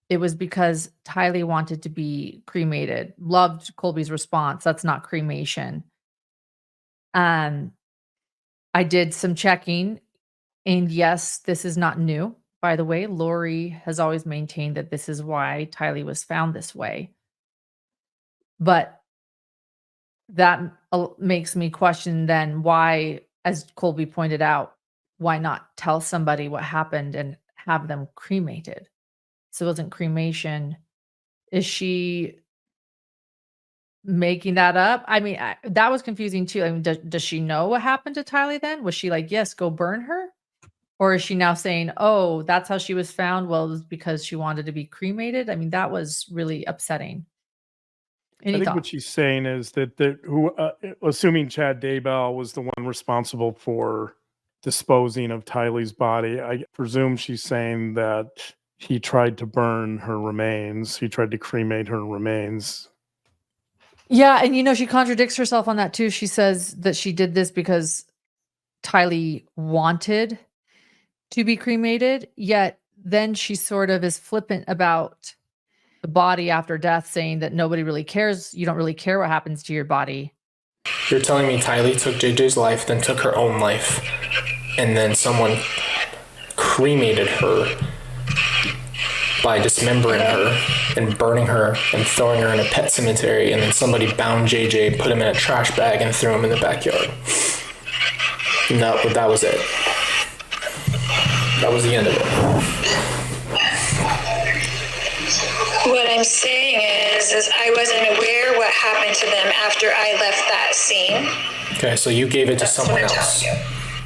it was because Tylee wanted to be cremated. Loved Colby's response. That's not cremation. I did some checking, and yes, this is not new. By the way, Lori has always maintained that this is why Tylee was found this way. But that makes me question then why, as Colby pointed out, why not tell somebody what happened and have them cremated? So it wasn't cremation. Is she making that up? I mean, that was confusing too. I mean, does she know what happened to Tylee then? Was she like, yes, go burn her? Or is she now saying, oh, that's how she was found? Well, it was because she wanted to be cremated. I mean, that was really upsetting. I think what she's saying is that assuming Chad Daybell was the one responsible for disposing of Tylee's body, I presume she's saying that he tried to burn her remains. He tried to cremate her remains. Yeah, and she contradicts herself on that too. She says that she did this because Tylee wanted to be cremated, yet then she sort of is flippant about the body after death, saying that nobody really cares. You don't really care what happens to your body. You're telling me Tylee took JJ's life, then took her own life, and then someone cremated her by dismembering her and burning her and throwing her in a pet cemetery, and then somebody bound JJ, put him in a trash bag, and threw him in the backyard. And that was it. That was the end of it. What I'm saying is I wasn't aware what happened to them after I left that scene. Okay, so you gave it to someone else.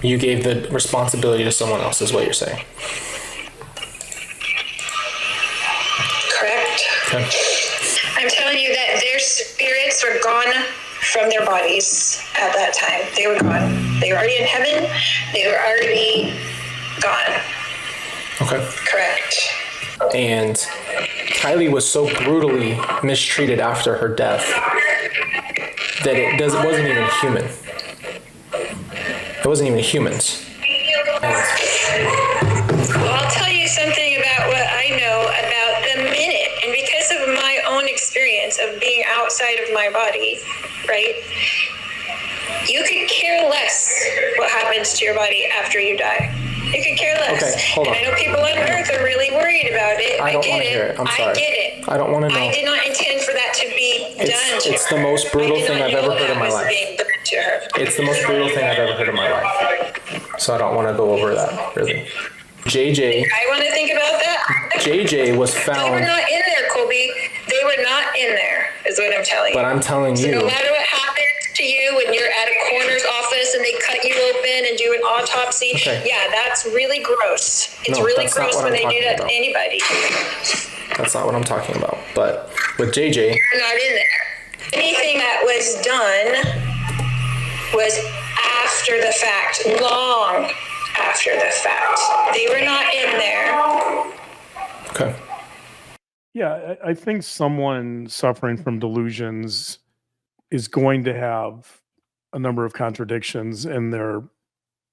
You gave the responsibility to someone else, is what you're saying. Correct. Okay. I'm telling you that their spirits were gone from their bodies at that time. They were gone. They were already in heaven. They were already gone. Okay. Correct. And Tylee was so brutally mistreated after her death that it wasn't even human. It wasn't even humans. Well, I'll tell you something about what I know about the minute, and because of my own experience of being outside of my body, right? You could care less what happens to your body after you die. You could care less. Okay, hold on. And I know people on Earth are really worried about it. I don't want to hear it. I'm sorry. I get it. I don't want to know. I did not intend for that to be done to her. It's the most brutal thing I've ever heard in my life. Being done to her. It's the most brutal thing I've ever heard in my life. So I don't want to go over that, really. JJ. I want to think about that. JJ was found. They were not in there, Colby. They were not in there, is what I'm telling you. But I'm telling you. No matter what happens to you when you're at a coroner's office and they cut you open and do an autopsy, yeah, that's really gross. It's really gross when they do that to anybody. That's not what I'm talking about. But with JJ. You're not in there. Anything that was done was after the fact, long after the fact. They were not in there. Okay. Yeah, I think someone suffering from delusions is going to have a number of contradictions in their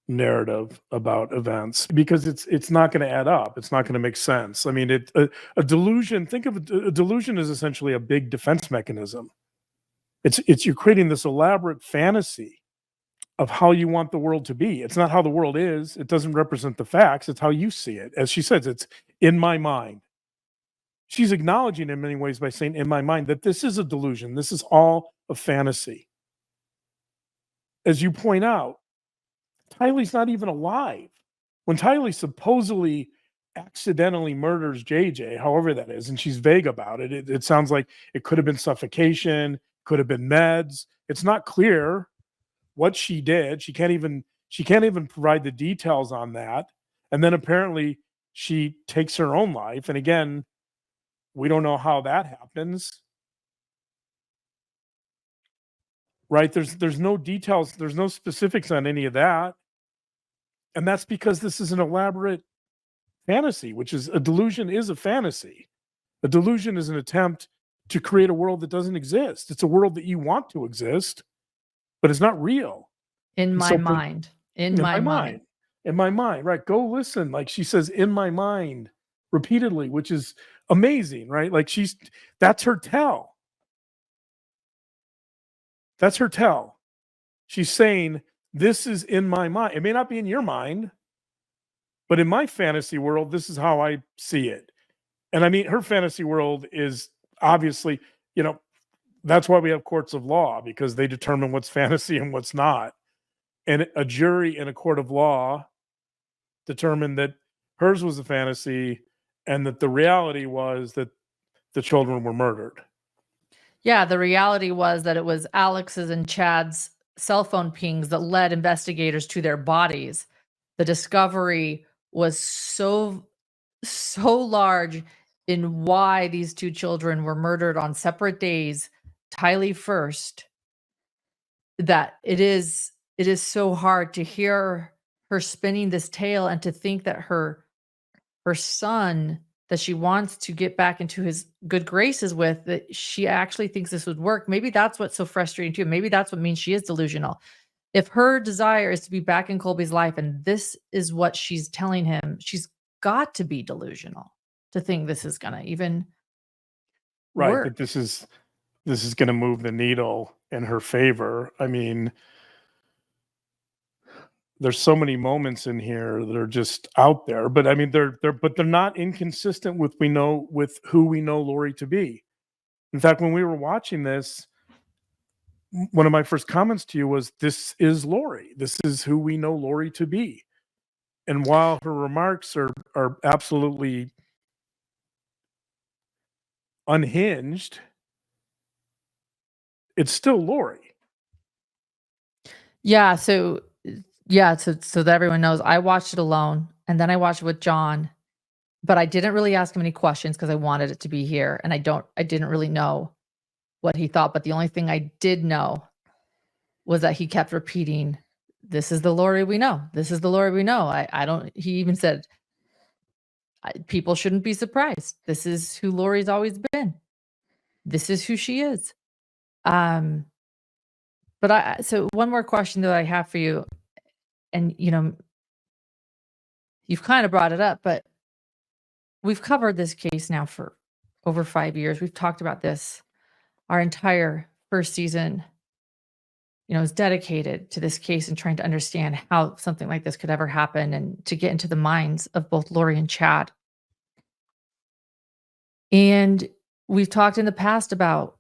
narrative about events because it's not going to add up. It's not going to make sense. I mean, a delusion. Think of a delusion as essentially a big defense mechanism. It's you're creating this elaborate fantasy of how you want the world to be. It's not how the world is. It doesn't represent the facts. It's how you see it. As she says, it's in my mind. She's acknowledging in many ways by saying, in my mind, that this is a delusion. This is all a fantasy. As you point out, Tylee's not even alive. When Tylee supposedly accidentally murders JJ, however that is, and she's vague about it, it sounds like it could have been suffocation, could have been meds. It's not clear what she did. She can't even provide the details on that. And then apparently she takes her own life. And again, We don't know how that happens. Right? There's no details, there's no specifics on any of that. And that's because this is an elaborate fantasy, which is a delusion is a fantasy. A delusion is an attempt to create a world that doesn't exist. It's a world that you want to exist, but it's not real. In And my so mind. In in my mind. in my mind, right? Go listen. Like she says, in my mind repeatedly, which is amazing, right? Like that's her tell. That's her tell. She's saying, this is in my mind. It may not be in your mind, but in my fantasy world, this is how I see it. And I mean, her fantasy world is obviously, that's why we have courts of law, because they determine what's fantasy and what's not. And a jury in a court of law determined that hers was a fantasy and that the reality was that the children were murdered. Yeah, the reality was that it was Alex's and Chad's cell phone pings that led investigators to their bodies. The discovery was so large in why these two children were murdered on separate days, Tylee first, that it is so hard to hear her spinning this tale and to think that her son that she wants to get back into his good graces with, that she actually thinks this would work. Maybe that's what's so frustrating too. Maybe that's what means she is delusional. If her desire is to be back in Colby's life and this is what she's telling him, she's got to be delusional to think this is going to even work. That this is going to move the needle in her favor. I mean, there's so many moments in here that are just out there, but I mean, they're not inconsistent with who we know Lori to be. In fact, when we were watching this, one of my first comments to you was, this is Lori. This is who we know Lori to be. And while her remarks are absolutely unhinged, it's still Lori. Yeah. So that everyone knows, I watched it alone and then I watched it with John, but I didn't really ask him any questions because I wanted it to be here. And I didn't really know what he thought. But the only thing I did know was that he kept repeating, this is the Lori we know. This is the Lori we know. He even said, people shouldn't be surprised. This is who Lori's always been. This is who she is. So one more question that I have for you, and you've kind of brought it up, but we've covered this case now for over 5 years. We've talked about this. Our entire first season, is dedicated to this case and trying to understand how something like this could ever happen and to get into the minds of both Lori and Chad. And we've talked in the past about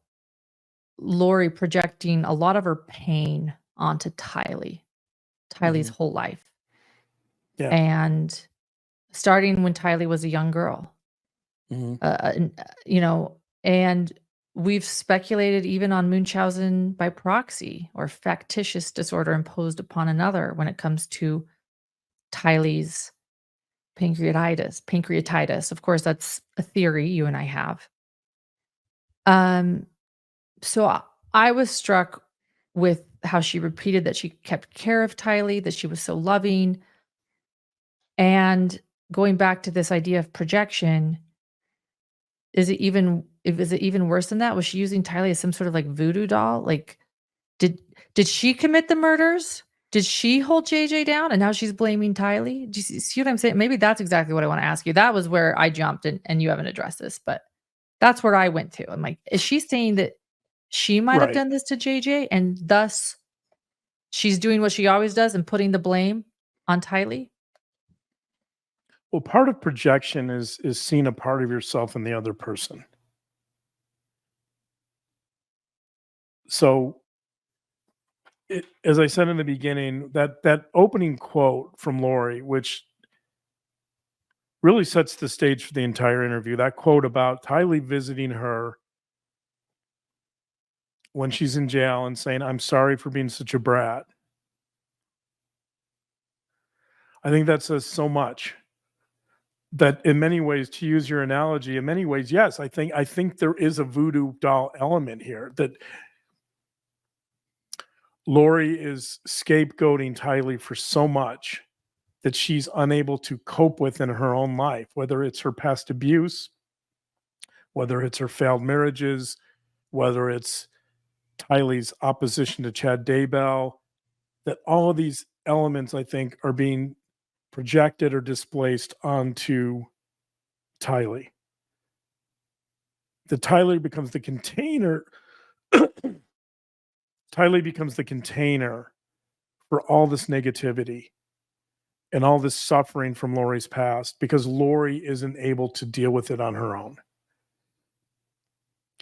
Lori projecting a lot of her pain onto Tylee's whole life. Yeah. And starting when Tylee was a young girl, and we've speculated even on Munchausen by proxy or factitious disorder imposed upon another when it comes to Tylee's pancreatitis. Of course, that's a theory you and I have. So I was struck with how she repeated that she kept care of Tylee, that she was so loving. And going back to this idea of projection, is it even worse than that? Was she using Tylee as some sort of like voodoo doll? Like, did she commit the murders? Did she hold JJ down and now she's blaming Tylee? Do you see what I'm saying? Maybe that's exactly what I want to ask you. That was where I jumped and you haven't addressed this, but that's where I went to. I'm like, is she saying that she might have done this to JJ and thus she's doing what she always does and putting the blame on Tylee? Well, part of projection is seeing a part of yourself in the other person. So, as I said in the beginning, that opening quote from Lori, which really sets the stage for the entire interview, that quote about Tylee visiting her when she's in jail and saying, "I'm sorry for being such a brat." I think that says so much. that in many ways, to use your analogy, in many ways, yes, I think there is a voodoo doll element here, that Lori is scapegoating Tylee for so much that she's unable to cope with in her own life, whether it's her past abuse, whether it's her failed marriages, whether it's Tylee's opposition to Chad Daybell, that all of these elements, I think, are being projected or displaced onto Tylee. That Tylee becomes the container. Tylee becomes the container for all this negativity and all this suffering from Lori's past, because Lori isn't able to deal with it on her own.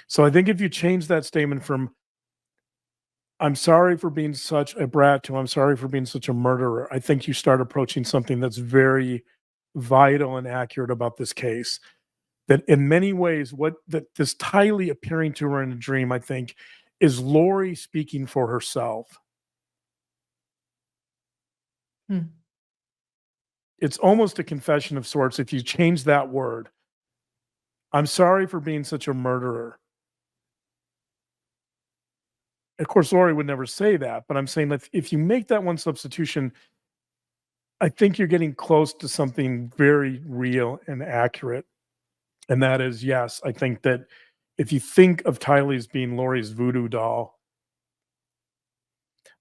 So I think if you change that statement from "I'm sorry for being such a brat" to "I'm sorry for being such a murderer," I think you start approaching something that's very vital and accurate about this case. That in many ways, that this Tylee appearing to her in a dream, I think, is Lori speaking for herself. Hmm. It's almost a confession of sorts if you change that word. "I'm sorry for being such a murderer." Of course, Lori would never say that, but I'm saying that if you make that one substitution, I think you're getting close to something very real and accurate. And that is, yes, I think that if you think of Tylee as being Lori's voodoo doll,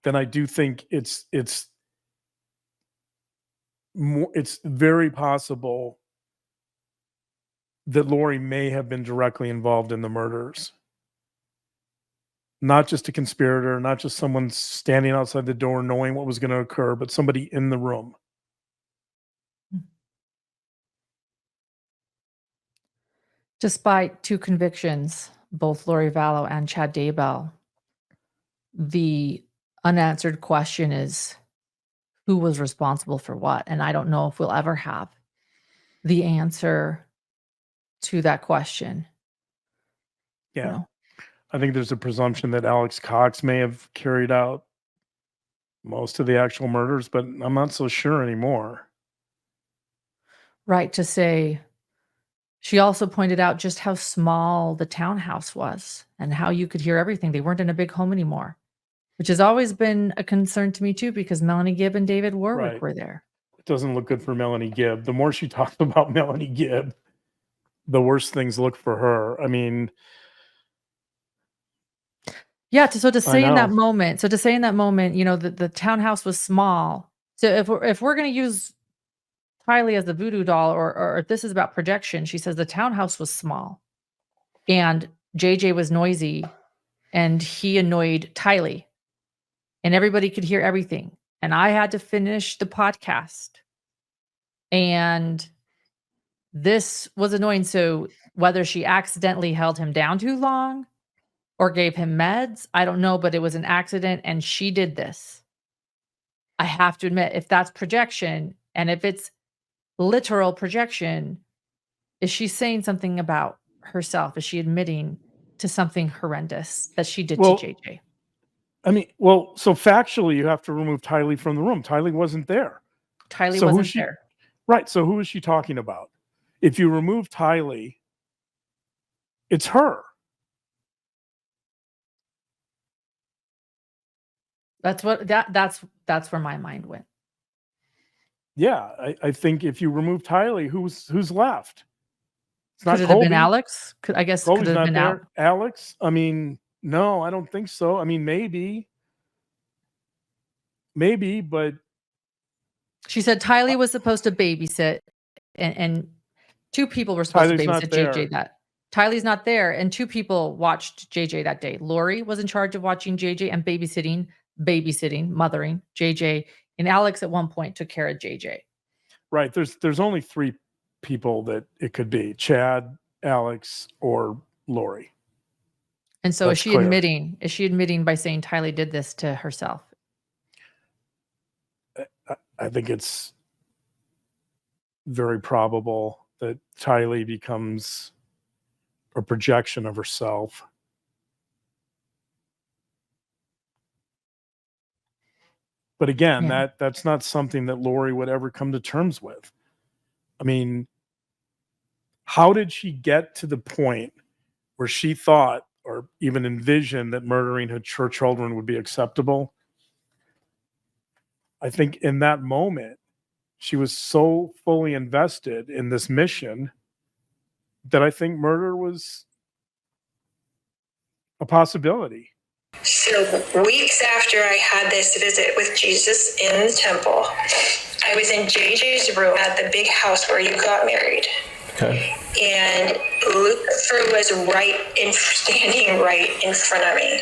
then I do think it's very possible that Lori may have been directly involved in the murders. Not just a conspirator, not just someone standing outside the door knowing what was going to occur, but somebody in the room. Despite two convictions, both Lori Vallow and Chad Daybell, the unanswered question is who was responsible for what? And I don't know if we'll ever have the answer to that question. Yeah. You know? I think there's a presumption that Alex Cox may have carried out most of the actual murders, but I'm not so sure anymore. Right, to say she also pointed out just how small the townhouse was and how you could hear everything. They weren't in a big home anymore, which has always been a concern to me too, because Melanie Gibb and David Warwick Right. were there. It doesn't look good for Melanie Gibb. The more she talks about Melanie Gibb, the worse things look for her. I mean, Yeah, to say in that know. moment, you know, the townhouse was small. So if we're gonna use Tylee as the voodoo doll, or if this is about projection, she says the townhouse was small and JJ was noisy and he annoyed Tylee and everybody could hear everything. And I had to finish the podcast. And this was annoying. So whether she accidentally held him down too long or gave him meds, I don't know, but it was an accident and she did this. I have to admit, if that's projection and if it's literal projection, is she saying something about herself? Is she admitting to something horrendous that she did Well, to JJ? I mean, so factually, you have to remove Tylee from the room. Tylee wasn't there. Tylee So wasn't there. Right. So who is she talking about? If you remove Tylee, it's her. That's where my mind went. Yeah, I think if you remove Tylee, who's left? It's not Could it have been Colby. Alex? I guess could Colby's have not been there. Alex? I mean, no, I don't think so. I mean, maybe, but She said Tylee was supposed to babysit, and two people were supposed Tylee's to not babysit there. JJ that. Tylee's not there, and two people watched JJ that day. Lori was in charge of watching JJ and babysitting, mothering JJ, and Alex at one point took care of JJ. Right. There's only three people that it could be: Chad, Alex, or Lori. And so That's is she clear. admitting? Is she admitting by saying Tylee did this to herself? I think it's very probable that Tylee becomes a projection of herself. But again, Yeah. that's not something that Lori would ever come to terms with. I mean, How did she get to the point where she thought or even envisioned that murdering her children would be acceptable? I think in that moment, she was so fully invested in this mission that I think murder was a possibility. So, weeks after I had this visit with Jesus in the temple, I was in JJ's room at the big house where you got married. Okay. And Lucifer was standing right in front of me.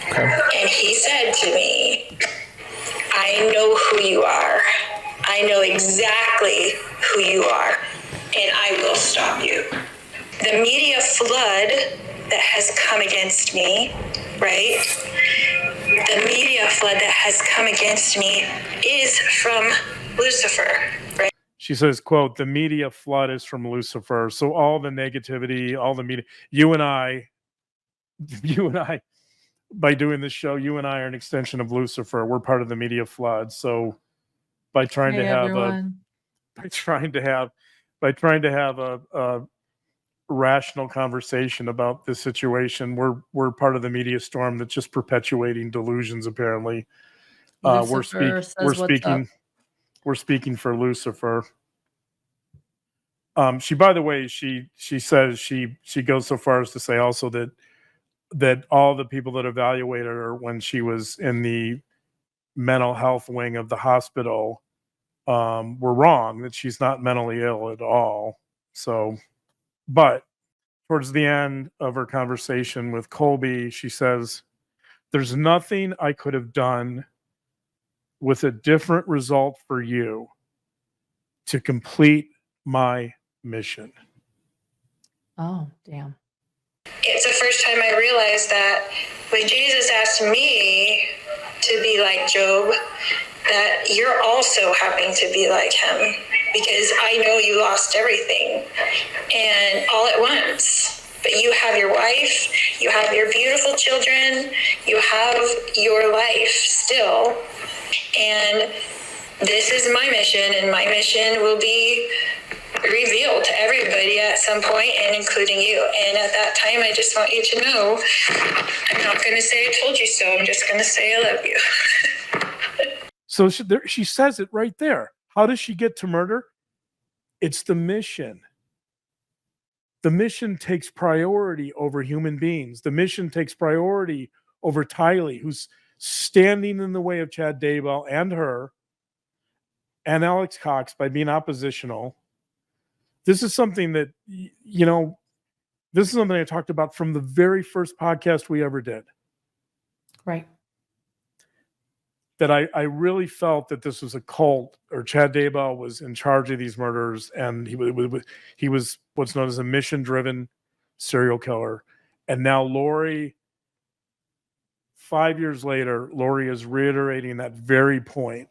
Okay. And he said to me, I know who you are. I know exactly who you are, and I will stop you. The media flood that has come against me, right? The media flood that has come against me is from Lucifer, right? She says, quote, the media flood is from Lucifer. So all the negativity, all the media, you and I, by doing this show, you and I are an extension of Lucifer. We're part of the media flood. So by trying Hey, to have everyone. a rational conversation about this situation, we're part of the media storm that's just perpetuating delusions. Apparently, Lucifer says what's up. We're speaking for Lucifer. She, by the way, she says she goes so far as to say also that all the people that evaluated her when she was in the mental health wing of the hospital were wrong, that she's not mentally ill at all. So, but towards the end of her conversation with Colby, she says, there's nothing I could have done with a different result for you to complete my mission. Oh, damn. It's the first time I realized that when Jesus asked me to be like Job, that you're also having to be like him, because I know you lost everything and all at once. But you have your wife, you have your beautiful children, you have your life still. And this is my mission, and my mission will be revealed to everybody at some point, and including you. And at that time, I just want you to know, I'm not going to say I told you so. I'm just going to say I love you. So she says it right there. How does she get to murder? It's the mission. The mission takes priority over human beings. The mission takes priority over Tylee, who's standing in the way of Chad Daybell and her and Alex Cox by being oppositional. This is something that, this is something I talked about from the very first podcast we ever did. Right. That I really felt that this was a cult, or Chad Daybell was in charge of these murders, and he was what's known as a mission-driven serial killer. And now Lori, 5 years later, Lori is reiterating that very point,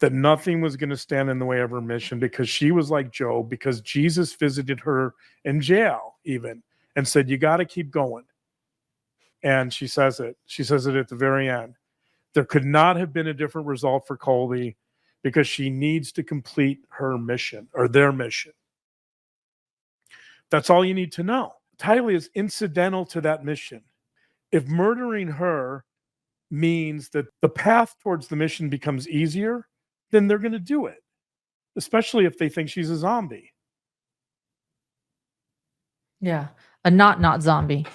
that nothing was going to stand in the way of her mission, because she was like Job, because Jesus visited her in jail even and said, you got to keep going. And she says it at the very end. There could not have been a different result for Colby, because she needs to complete her mission, or their mission. That's all you need to know. Tylee is incidental to that mission. If murdering her means that the path towards the mission becomes easier, then they're going to do it, especially if they think she's a zombie. Yeah. A not zombie.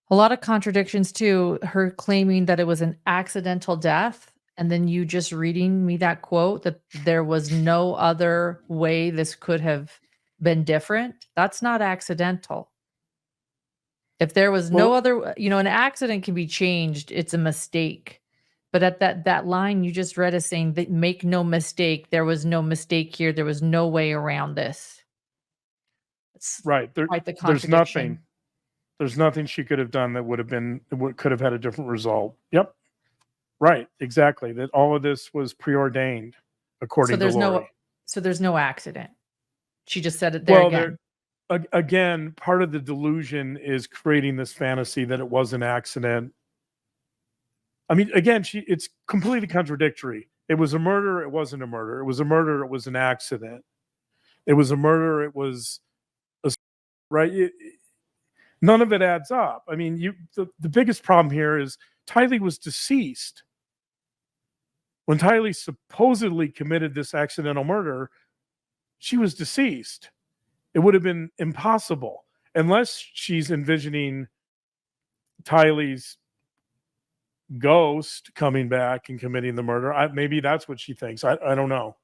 A lot of contradictions too. Her claiming that it was an accidental death, and then you just reading me that quote that there was no other way this could have been different. That's not accidental. If there was no other, an accident can be changed. It's a mistake. But at that line you just read is saying that make no mistake, there was no mistake here. There was no way around this. It's right. quite the contradiction. There's nothing she could have done that could have had a different result. Yep. Right. Exactly. That all of this was preordained according to Lori. So there's no accident. She just said it there again. Again, part of the delusion is creating this fantasy that it was an accident. I mean, again, it's completely contradictory. It was a murder. It wasn't a murder. It was a murder. It was an accident. It was a murder. It was right. None of it adds up. I mean, the biggest problem here is Tylee was deceased. When Tylee supposedly committed this accidental murder, she was deceased. It would have been impossible unless she's envisioning Tylee's ghost coming back and committing the murder. Maybe that's what she thinks. I don't know.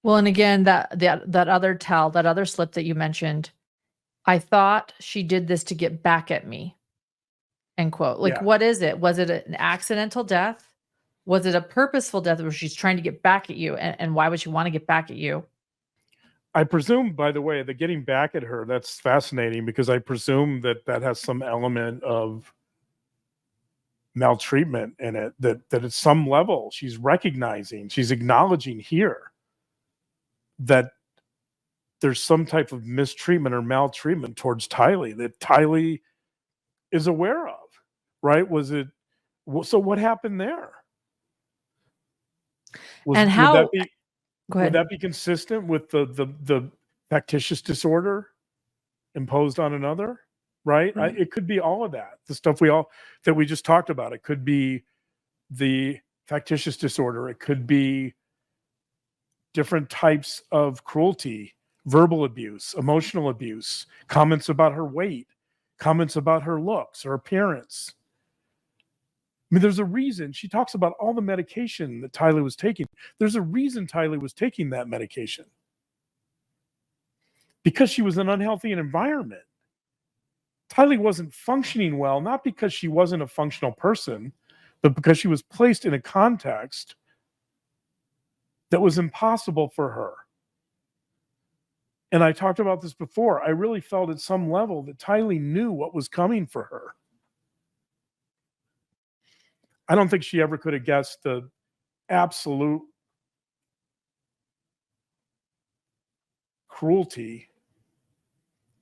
Well, and again, that other slip that you mentioned, I thought she did this to get back at me. End quote. Like, Yeah. what is it? Was it an accidental death? Was it a purposeful death where she's trying to get back at you? And why would she want to get back at you? I presume, by the way, the getting back at her, that's fascinating because I presume that has some element of maltreatment in it, that at some level she's recognizing, she's acknowledging here that there's some type of mistreatment or maltreatment towards Tylee that Tylee is aware of, right? So what happened there? And how? Go Would ahead. that be consistent with the factitious disorder imposed on another? Right? Right. It could be all of that. The stuff that we just talked about. It could be the factitious disorder. It could be different types of cruelty, verbal abuse, emotional abuse, comments about her weight, comments about her looks, her appearance. I mean, there's a reason she talks about all the medication that Tylee was taking. There's a reason Tylee was taking that medication. Because she was in an unhealthy environment. Tylee wasn't functioning well, not because she wasn't a functional person, but because she was placed in a context that was impossible for her. And I talked about this before. I really felt at some level that Tylee knew what was coming for her. I don't think she ever could have guessed the absolute cruelty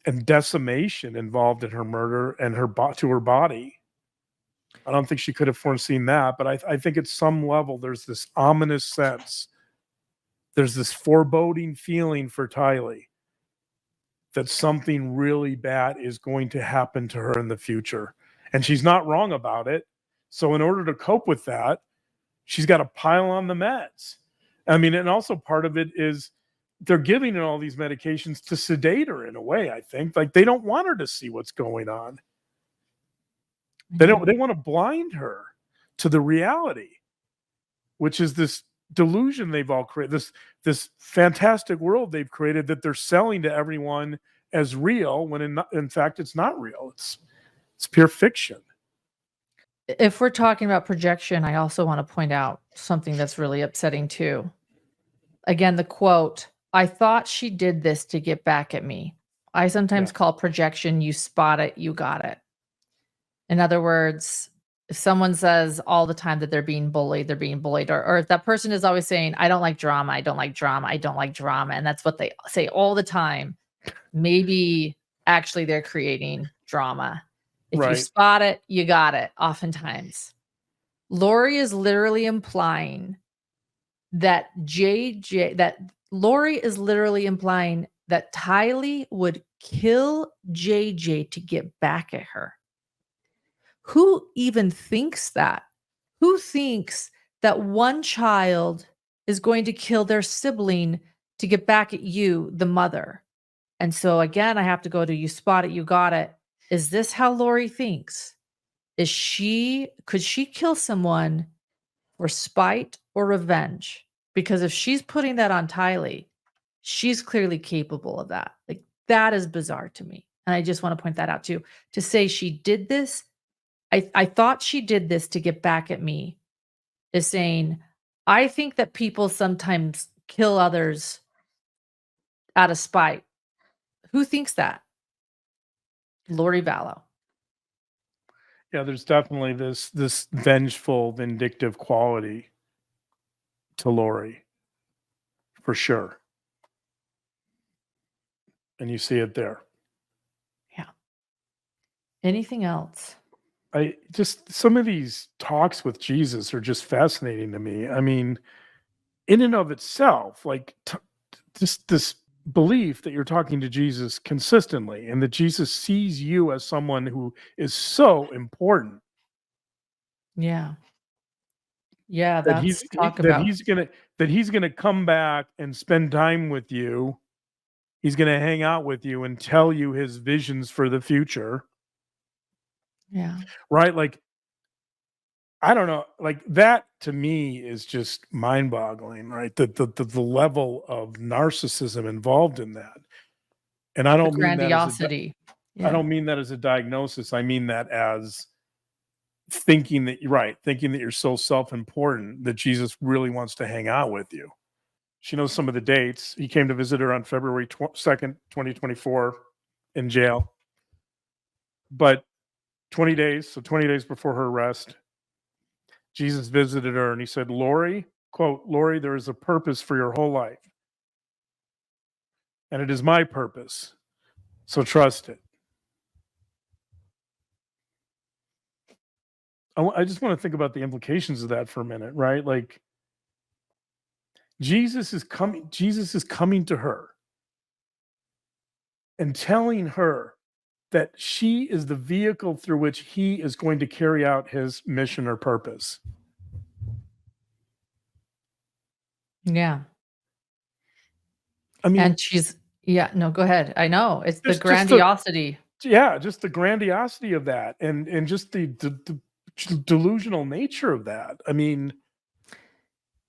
and decimation involved in her murder and to her body. I don't think she could have foreseen that, but I think at some level there's this ominous sense. There's this foreboding feeling for Tylee that something really bad is going to happen to her in the future. And she's not wrong about it. So in order to cope with that, she's got to pile on the meds. I mean, and also part of it is they're giving her all these medications to sedate her in a way, I think. Like they don't want her to see what's going on. They want to blind her to the reality, which is this delusion they've all created, this fantastic world they've created that they're selling to everyone as real when in fact it's not real. It's pure fiction. If we're talking about projection, I also want to point out something that's really upsetting too. Again, the quote, I thought she did this to get back at me. I sometimes call projection, you spot it, you got it. In other words, if someone says all the time that they're being bullied, or if that person is always saying, I don't like drama, I don't like drama, I don't like drama, and that's what they say all the time, maybe actually they're creating drama. If you spot it, you got it, oftentimes. Lori is literally implying that Lori is literally implying that Tylee would kill JJ to get back at her. Who even thinks that? Who thinks that one child is going to kill their sibling to get back at you, the mother? And so again, I have to go to you spot it, you got it. Is this how Lori thinks? Could she kill someone for spite or revenge? Because if she's putting that on Tylee, she's clearly capable of that. Like that is bizarre to me. And I just want to point that out too. To say she did this, I thought she did this to get back at me, is saying, I think that people sometimes kill others out of spite. Who thinks that? Lori Vallow. Yeah, there's definitely this vengeful, vindictive quality to Lori, for sure. And you see it there. Yeah. Anything else? Some of these talks with Jesus are just fascinating to me. I mean, in and of itself, like just this belief that you're talking to Jesus consistently and that Jesus sees you as someone who is so important Yeah. Yeah, that that's talk about he's gonna come back and spend time with you. He's gonna hang out with you and tell you his visions for the future, yeah. right? Like, I don't know, like that to me is just mind-boggling, right? The level of narcissism involved in that. And The grandiosity. I Yeah. don't mean that as a diagnosis. I mean that as thinking that you're right, thinking that you're so self-important that Jesus really wants to hang out with you. She knows some of the dates. He came to visit her on February 2nd, 2024 in jail. But 20 days, so 20 days before her arrest, Jesus visited her and he said, Lori, quote, Lori, there is a purpose for your whole life. And it is my purpose. So trust it. I just want to think about the implications of that for a minute, right? Like Jesus is coming to her and telling her that she is the vehicle through which he is going to carry out his mission or purpose. Yeah. I mean, And yeah, no, go ahead. I know. It's the just the grandiosity. just the grandiosity of that and just the delusional nature of that. I mean,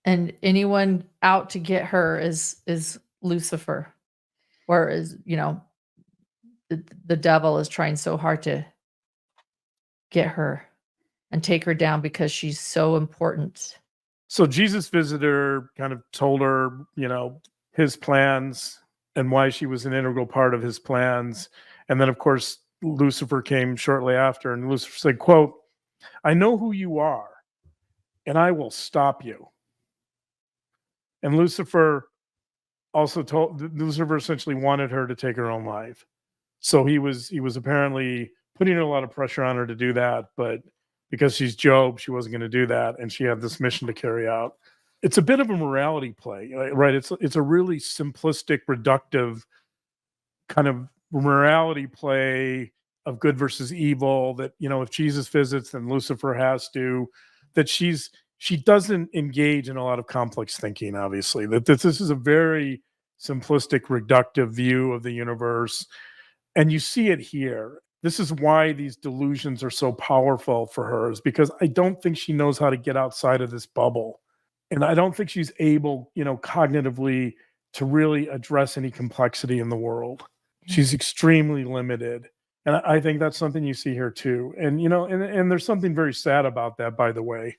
And anyone out to get her is Lucifer, or is, the devil is trying so hard to get her and take her down because she's so important. so Jesus visited her, kind of told her, his plans and why she was an integral part of his plans. And then, of course, Lucifer came shortly after, and Lucifer said, quote, I know who you are, and I will stop you. And Lucifer essentially wanted her to take her own life. So he was apparently putting a lot of pressure on her to do that, but because she's Job, she wasn't going to do that, and she had this mission to carry out. It's a bit of a morality play, right? It's a really simplistic, reductive kind of morality play of good versus evil. That if Jesus visits, then Lucifer has to. That she doesn't engage in a lot of complex thinking. Obviously, that this is a very simplistic, reductive view of the universe. And you see it here. This is why these delusions are so powerful for her, is because I don't think she knows how to get outside of this bubble. And I don't think she's able, cognitively to really address any complexity in the world. She's extremely limited. And I think that's something you see here too. And, and there's something very sad about that, by the way.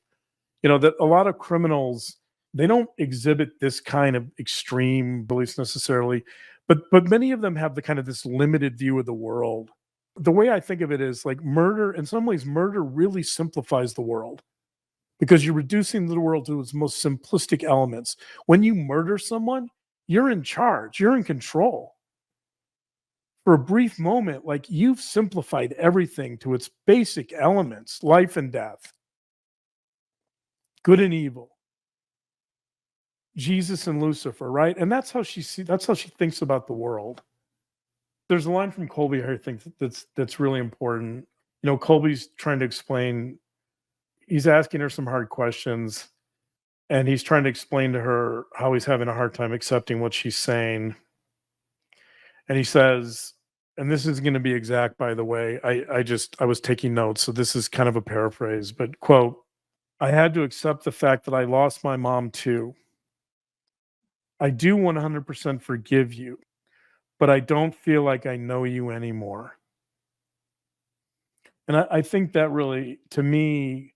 That a lot of criminals, they don't exhibit this kind of extreme beliefs necessarily, but many of them have the kind of this limited view of the world. The way I think of it is like murder, in some ways, murder really simplifies the world because you're reducing the world to its most simplistic elements. When you murder someone, you're in charge, you're in control. For a brief moment, like you've simplified everything to its basic elements, life and death, good and evil. Jesus and Lucifer, right? And that's how she thinks about the world. There's a line from Colby I think that's really important. Colby's trying to explain, he's asking her some hard questions, and he's trying to explain to her how he's having a hard time accepting what she's saying. And he says, and this is going to be exact, by the way, I was taking notes, so this is kind of a paraphrase, but quote, I had to accept the fact that I lost my mom too. I do 100% forgive you, but I don't feel like I know you anymore. And I think that really, to me,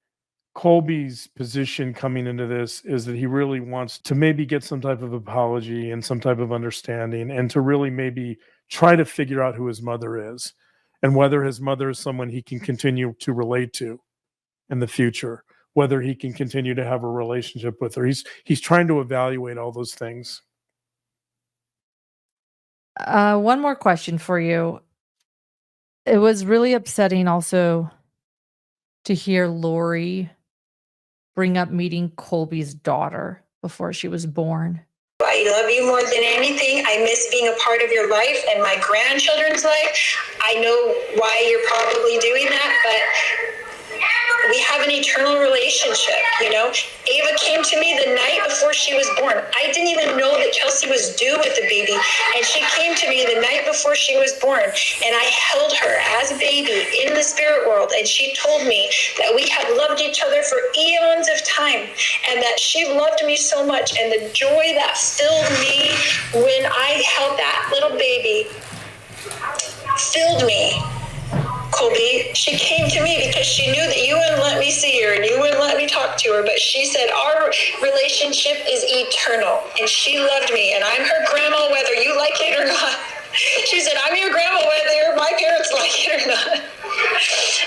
Colby's position coming into this is that he really wants to maybe get some type of apology and some type of understanding, and to really maybe try to figure out who his mother is and whether his mother is someone he can continue to relate to in the future, whether he can continue to have a relationship with her. He's trying to evaluate all those things. One more question for you. It was really upsetting also to hear Lori bring up meeting Colby's daughter before she was born. I love you more than anything. I miss being a part of your life and my grandchildren's life. I know why you're probably doing that, but we have an eternal relationship, you know? Ava came to me the night before she was born. I didn't even know that Chelsea was due with the baby. And she came to me the night before she was born. And I held her as a baby in the spirit world. And she told me that we had loved each other for eons of time. And that she loved me so much. And the joy that filled me when I held that little baby filled me. Colby, she came to me because she knew that you wouldn't let me see her and you wouldn't let me talk to her, but she said our relationship is eternal and she loved me and I'm her grandma whether you like it or not. She said, I'm your grandma whether my parents like it or not.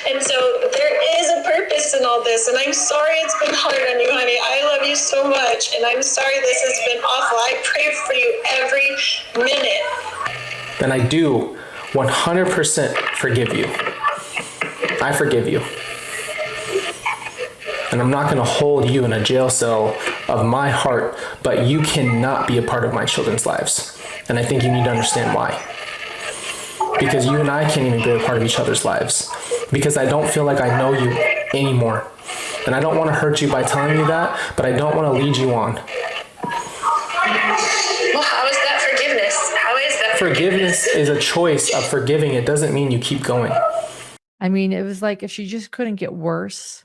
And so there is a purpose in all this, and I'm sorry it's been hard on you, honey. I love you so much, and I'm sorry this has been awful. I pray for you every minute. Then I do 100% forgive you. I forgive you. And I'm not going to hold you in a jail cell of my heart, but you cannot be a part of my children's lives. And I think you need to understand why. Because you and I can't even be a part of each other's lives. Because I don't feel like I know you anymore. And I don't want to hurt you by telling you that, but I don't want to lead you on. Well, how is that forgiveness? How is that Forgiveness is a choice of forgiving. It doesn't mean you keep going. I mean, it was like if she just couldn't get worse,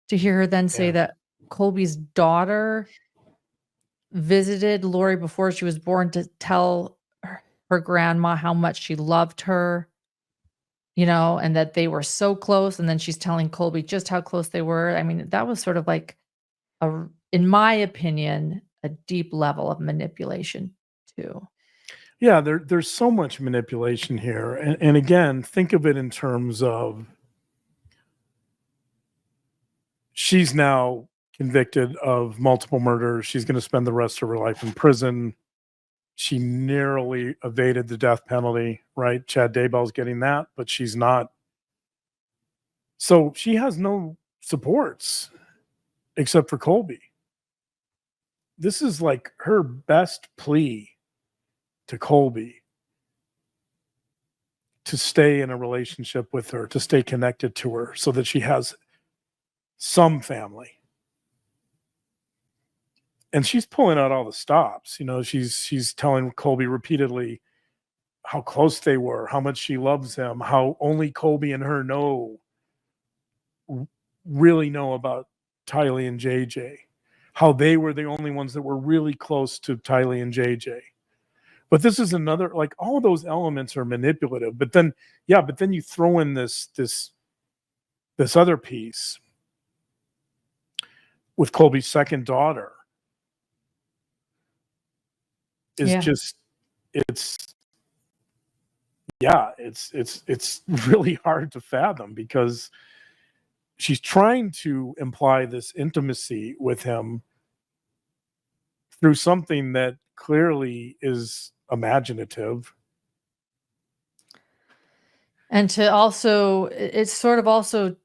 to hear her then say that Colby's daughter visited Lori before she was born to tell her grandma how much she loved her, you know, and that they were so close. And then she's telling Colby just how close they were. I mean, that was sort of like, in my opinion, a deep level of manipulation too. Yeah, there's so much manipulation here. And again, think of it in terms of she's now convicted of multiple murders. She's going to spend the rest of her life in prison. She narrowly evaded the death penalty, right? Chad Daybell's getting that, but she's not. So she has no supports except for Colby. This is like her best plea to Colby to stay in a relationship with her, to stay connected to her so that she has some family. And she's pulling out all the stops. You know, she's telling Colby repeatedly how close they were, how much she loves him, how only Colby and her really know about Tylee and JJ, how they were the only ones that were really close to Tylee and JJ. But this is another, like, all of those elements are manipulative. But then you throw in this other piece with Colby's second daughter. It's really hard to fathom because she's trying to imply this intimacy with him through something that clearly is imaginative. And to also, it's sort of also,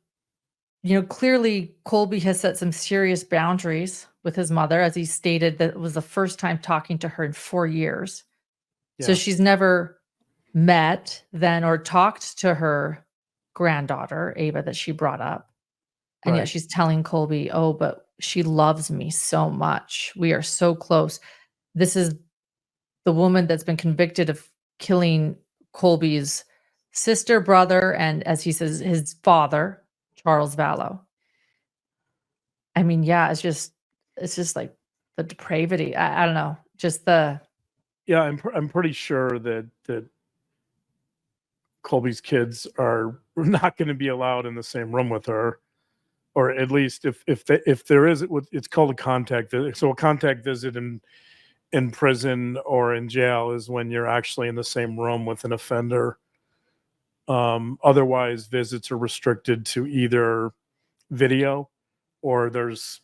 you know, clearly Colby has set some serious boundaries with his mother, as he stated that it was the first time talking to her in 4 years. So Yeah. she's never met then or talked to her granddaughter, Ava, that she brought up. And yet Right. she's telling Colby, oh, but she loves me so much. We are so close. This is the woman that's been convicted of killing Colby's sister, brother, and as he says, his father, Charles Vallow. I mean, yeah, it's just like the depravity. I don't know, just the. Yeah, I'm pretty sure that Colby's kids are not going to be allowed in the same room with her, or at least if there is, it's called a contact visit. So a contact visit in prison or in jail is when you're actually in the same room with an offender. Otherwise, visits are restricted to either video or there's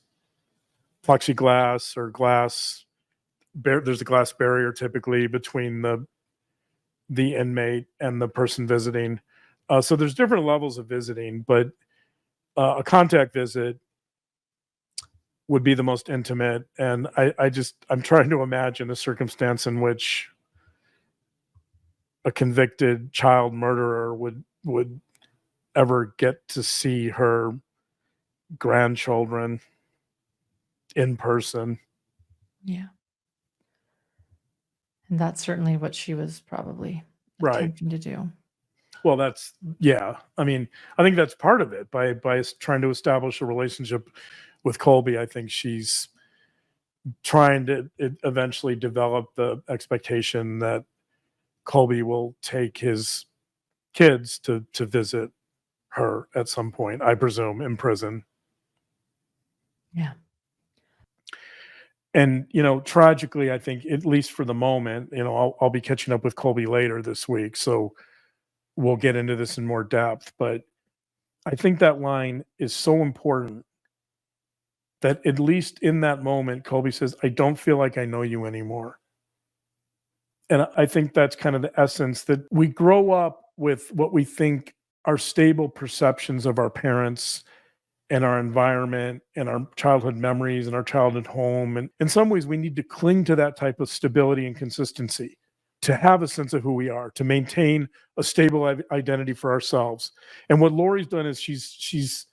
plexiglass or glass. There's a glass barrier typically between the inmate and the person visiting. So there's different levels of visiting, but a contact visit would be the most intimate. And I'm trying to imagine a circumstance in which a convicted child murderer would ever get to see her grandchildren in person. Yeah. And that's certainly what she was probably Right. attempting to do. Well, I mean, I think that's part of it by trying to establish a relationship with Colby. I think she's trying to eventually develop the expectation that Colby will take his kids to visit her at some point, I presume, in prison. Yeah. And, tragically, I think, at least for the moment, I'll be catching up with Colby later this week, so we'll get into this in more depth. But I think that line is so important that at least in that moment, Colby says, I don't feel like I know you anymore. And I think that's kind of the essence, that we grow up with what we think are stable perceptions of our parents and our environment and our childhood memories and our childhood home. And in some ways, we need to cling to that type of stability and consistency to have a sense of who we are, to maintain a stable identity for ourselves. And what Lori's done is she's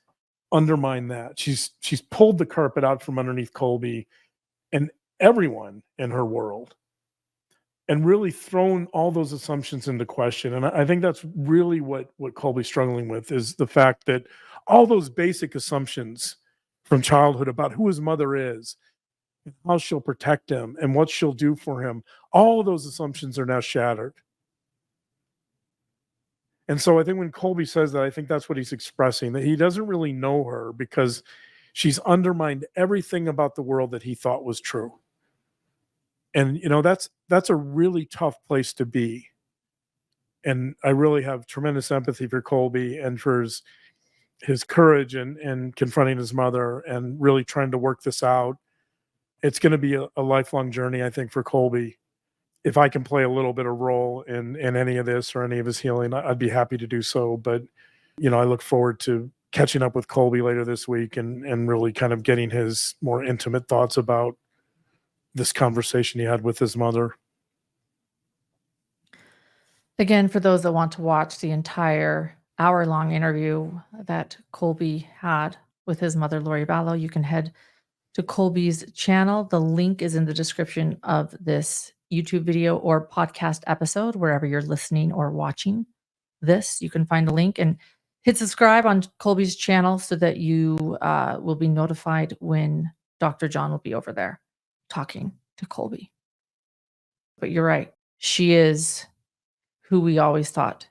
undermined that. She's pulled the carpet out from underneath Colby and everyone in her world, and really thrown all those assumptions into question. And I think that's really what Colby's struggling with, is the fact that all those basic assumptions from childhood about who his mother is, and how she'll protect him, and what she'll do for him, all of those assumptions are now shattered. And so I think when Colby says that, I think that's what he's expressing, that he doesn't really know her because she's undermined everything about the world that he thought was true. And, that's a really tough place to be. And I really have tremendous empathy for Colby and for his courage and confronting his mother and really trying to work this out. It's going to be a lifelong journey, I think, for Colby. If I can play a little bit of role in any of this or any of his healing, I'd be happy to do so. But, I look forward to catching up with Colby later this week and really kind of getting his more intimate thoughts about this conversation he had with his mother. Again, for those that want to watch the entire hour-long interview that Colby had with his mother, Lori Vallow, you can head to Colby's channel. The link is in the description of this YouTube video or podcast episode, wherever you're listening or watching this. You can find a link and hit subscribe on Colby's channel so that you will be notified when Dr. John will be over there talking to Colby. But you're right. She is who we always thought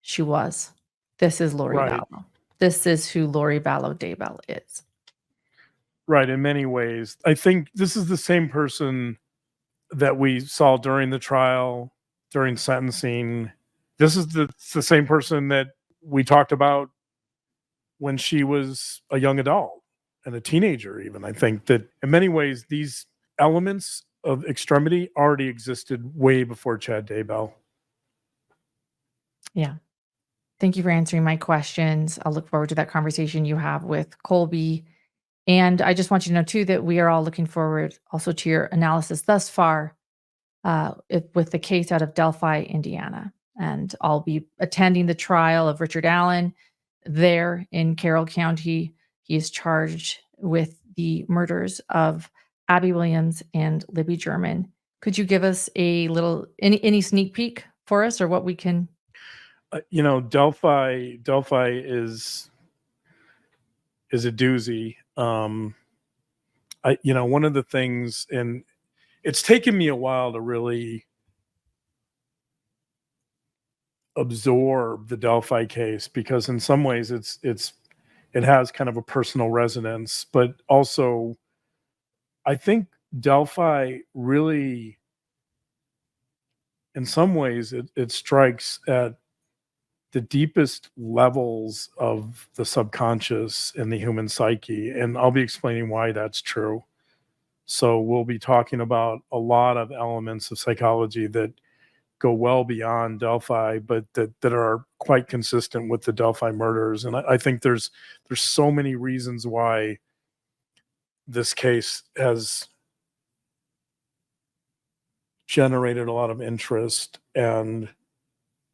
she was. This is Lori Vallow. This is who Lori Vallow Daybell is. Right. In many ways, I think this is the same person that we saw during the trial, during sentencing. This is the same person that we talked about when she was a young adult and a teenager, even. I think that in many ways, these elements of extremity already existed way before Chad Daybell. Yeah. Thank you for answering my questions. I'll look forward to that conversation you have with Colby. And I just want you to know, too, that we are all looking forward also to your analysis thus far with the case out of Delphi, Indiana. And I'll be attending the trial of Richard Allen there in Carroll County. He is charged with the murders of Abby Williams and Libby German. Could you give us a little, any sneak peek for us, or what we can? Delphi is a doozy. One of the things, and it's taken me a while to really absorb the Delphi case, because in some ways it has kind of a personal resonance, but also I think Delphi really, in some ways, it strikes at the deepest levels of the subconscious and the human psyche. And I'll be explaining why that's true. So we'll be talking about a lot of elements of psychology that go well beyond Delphi, but that are quite consistent with the Delphi murders. And I think there's so many reasons why this case has generated a lot of interest and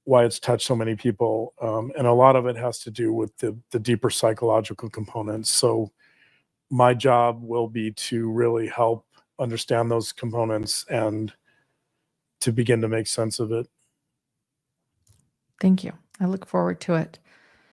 why it's touched so many people. And a lot of it has to do with the deeper psychological components. So my job will be to really help understand those components and to begin to make sense of it. Thank you. I look forward to it.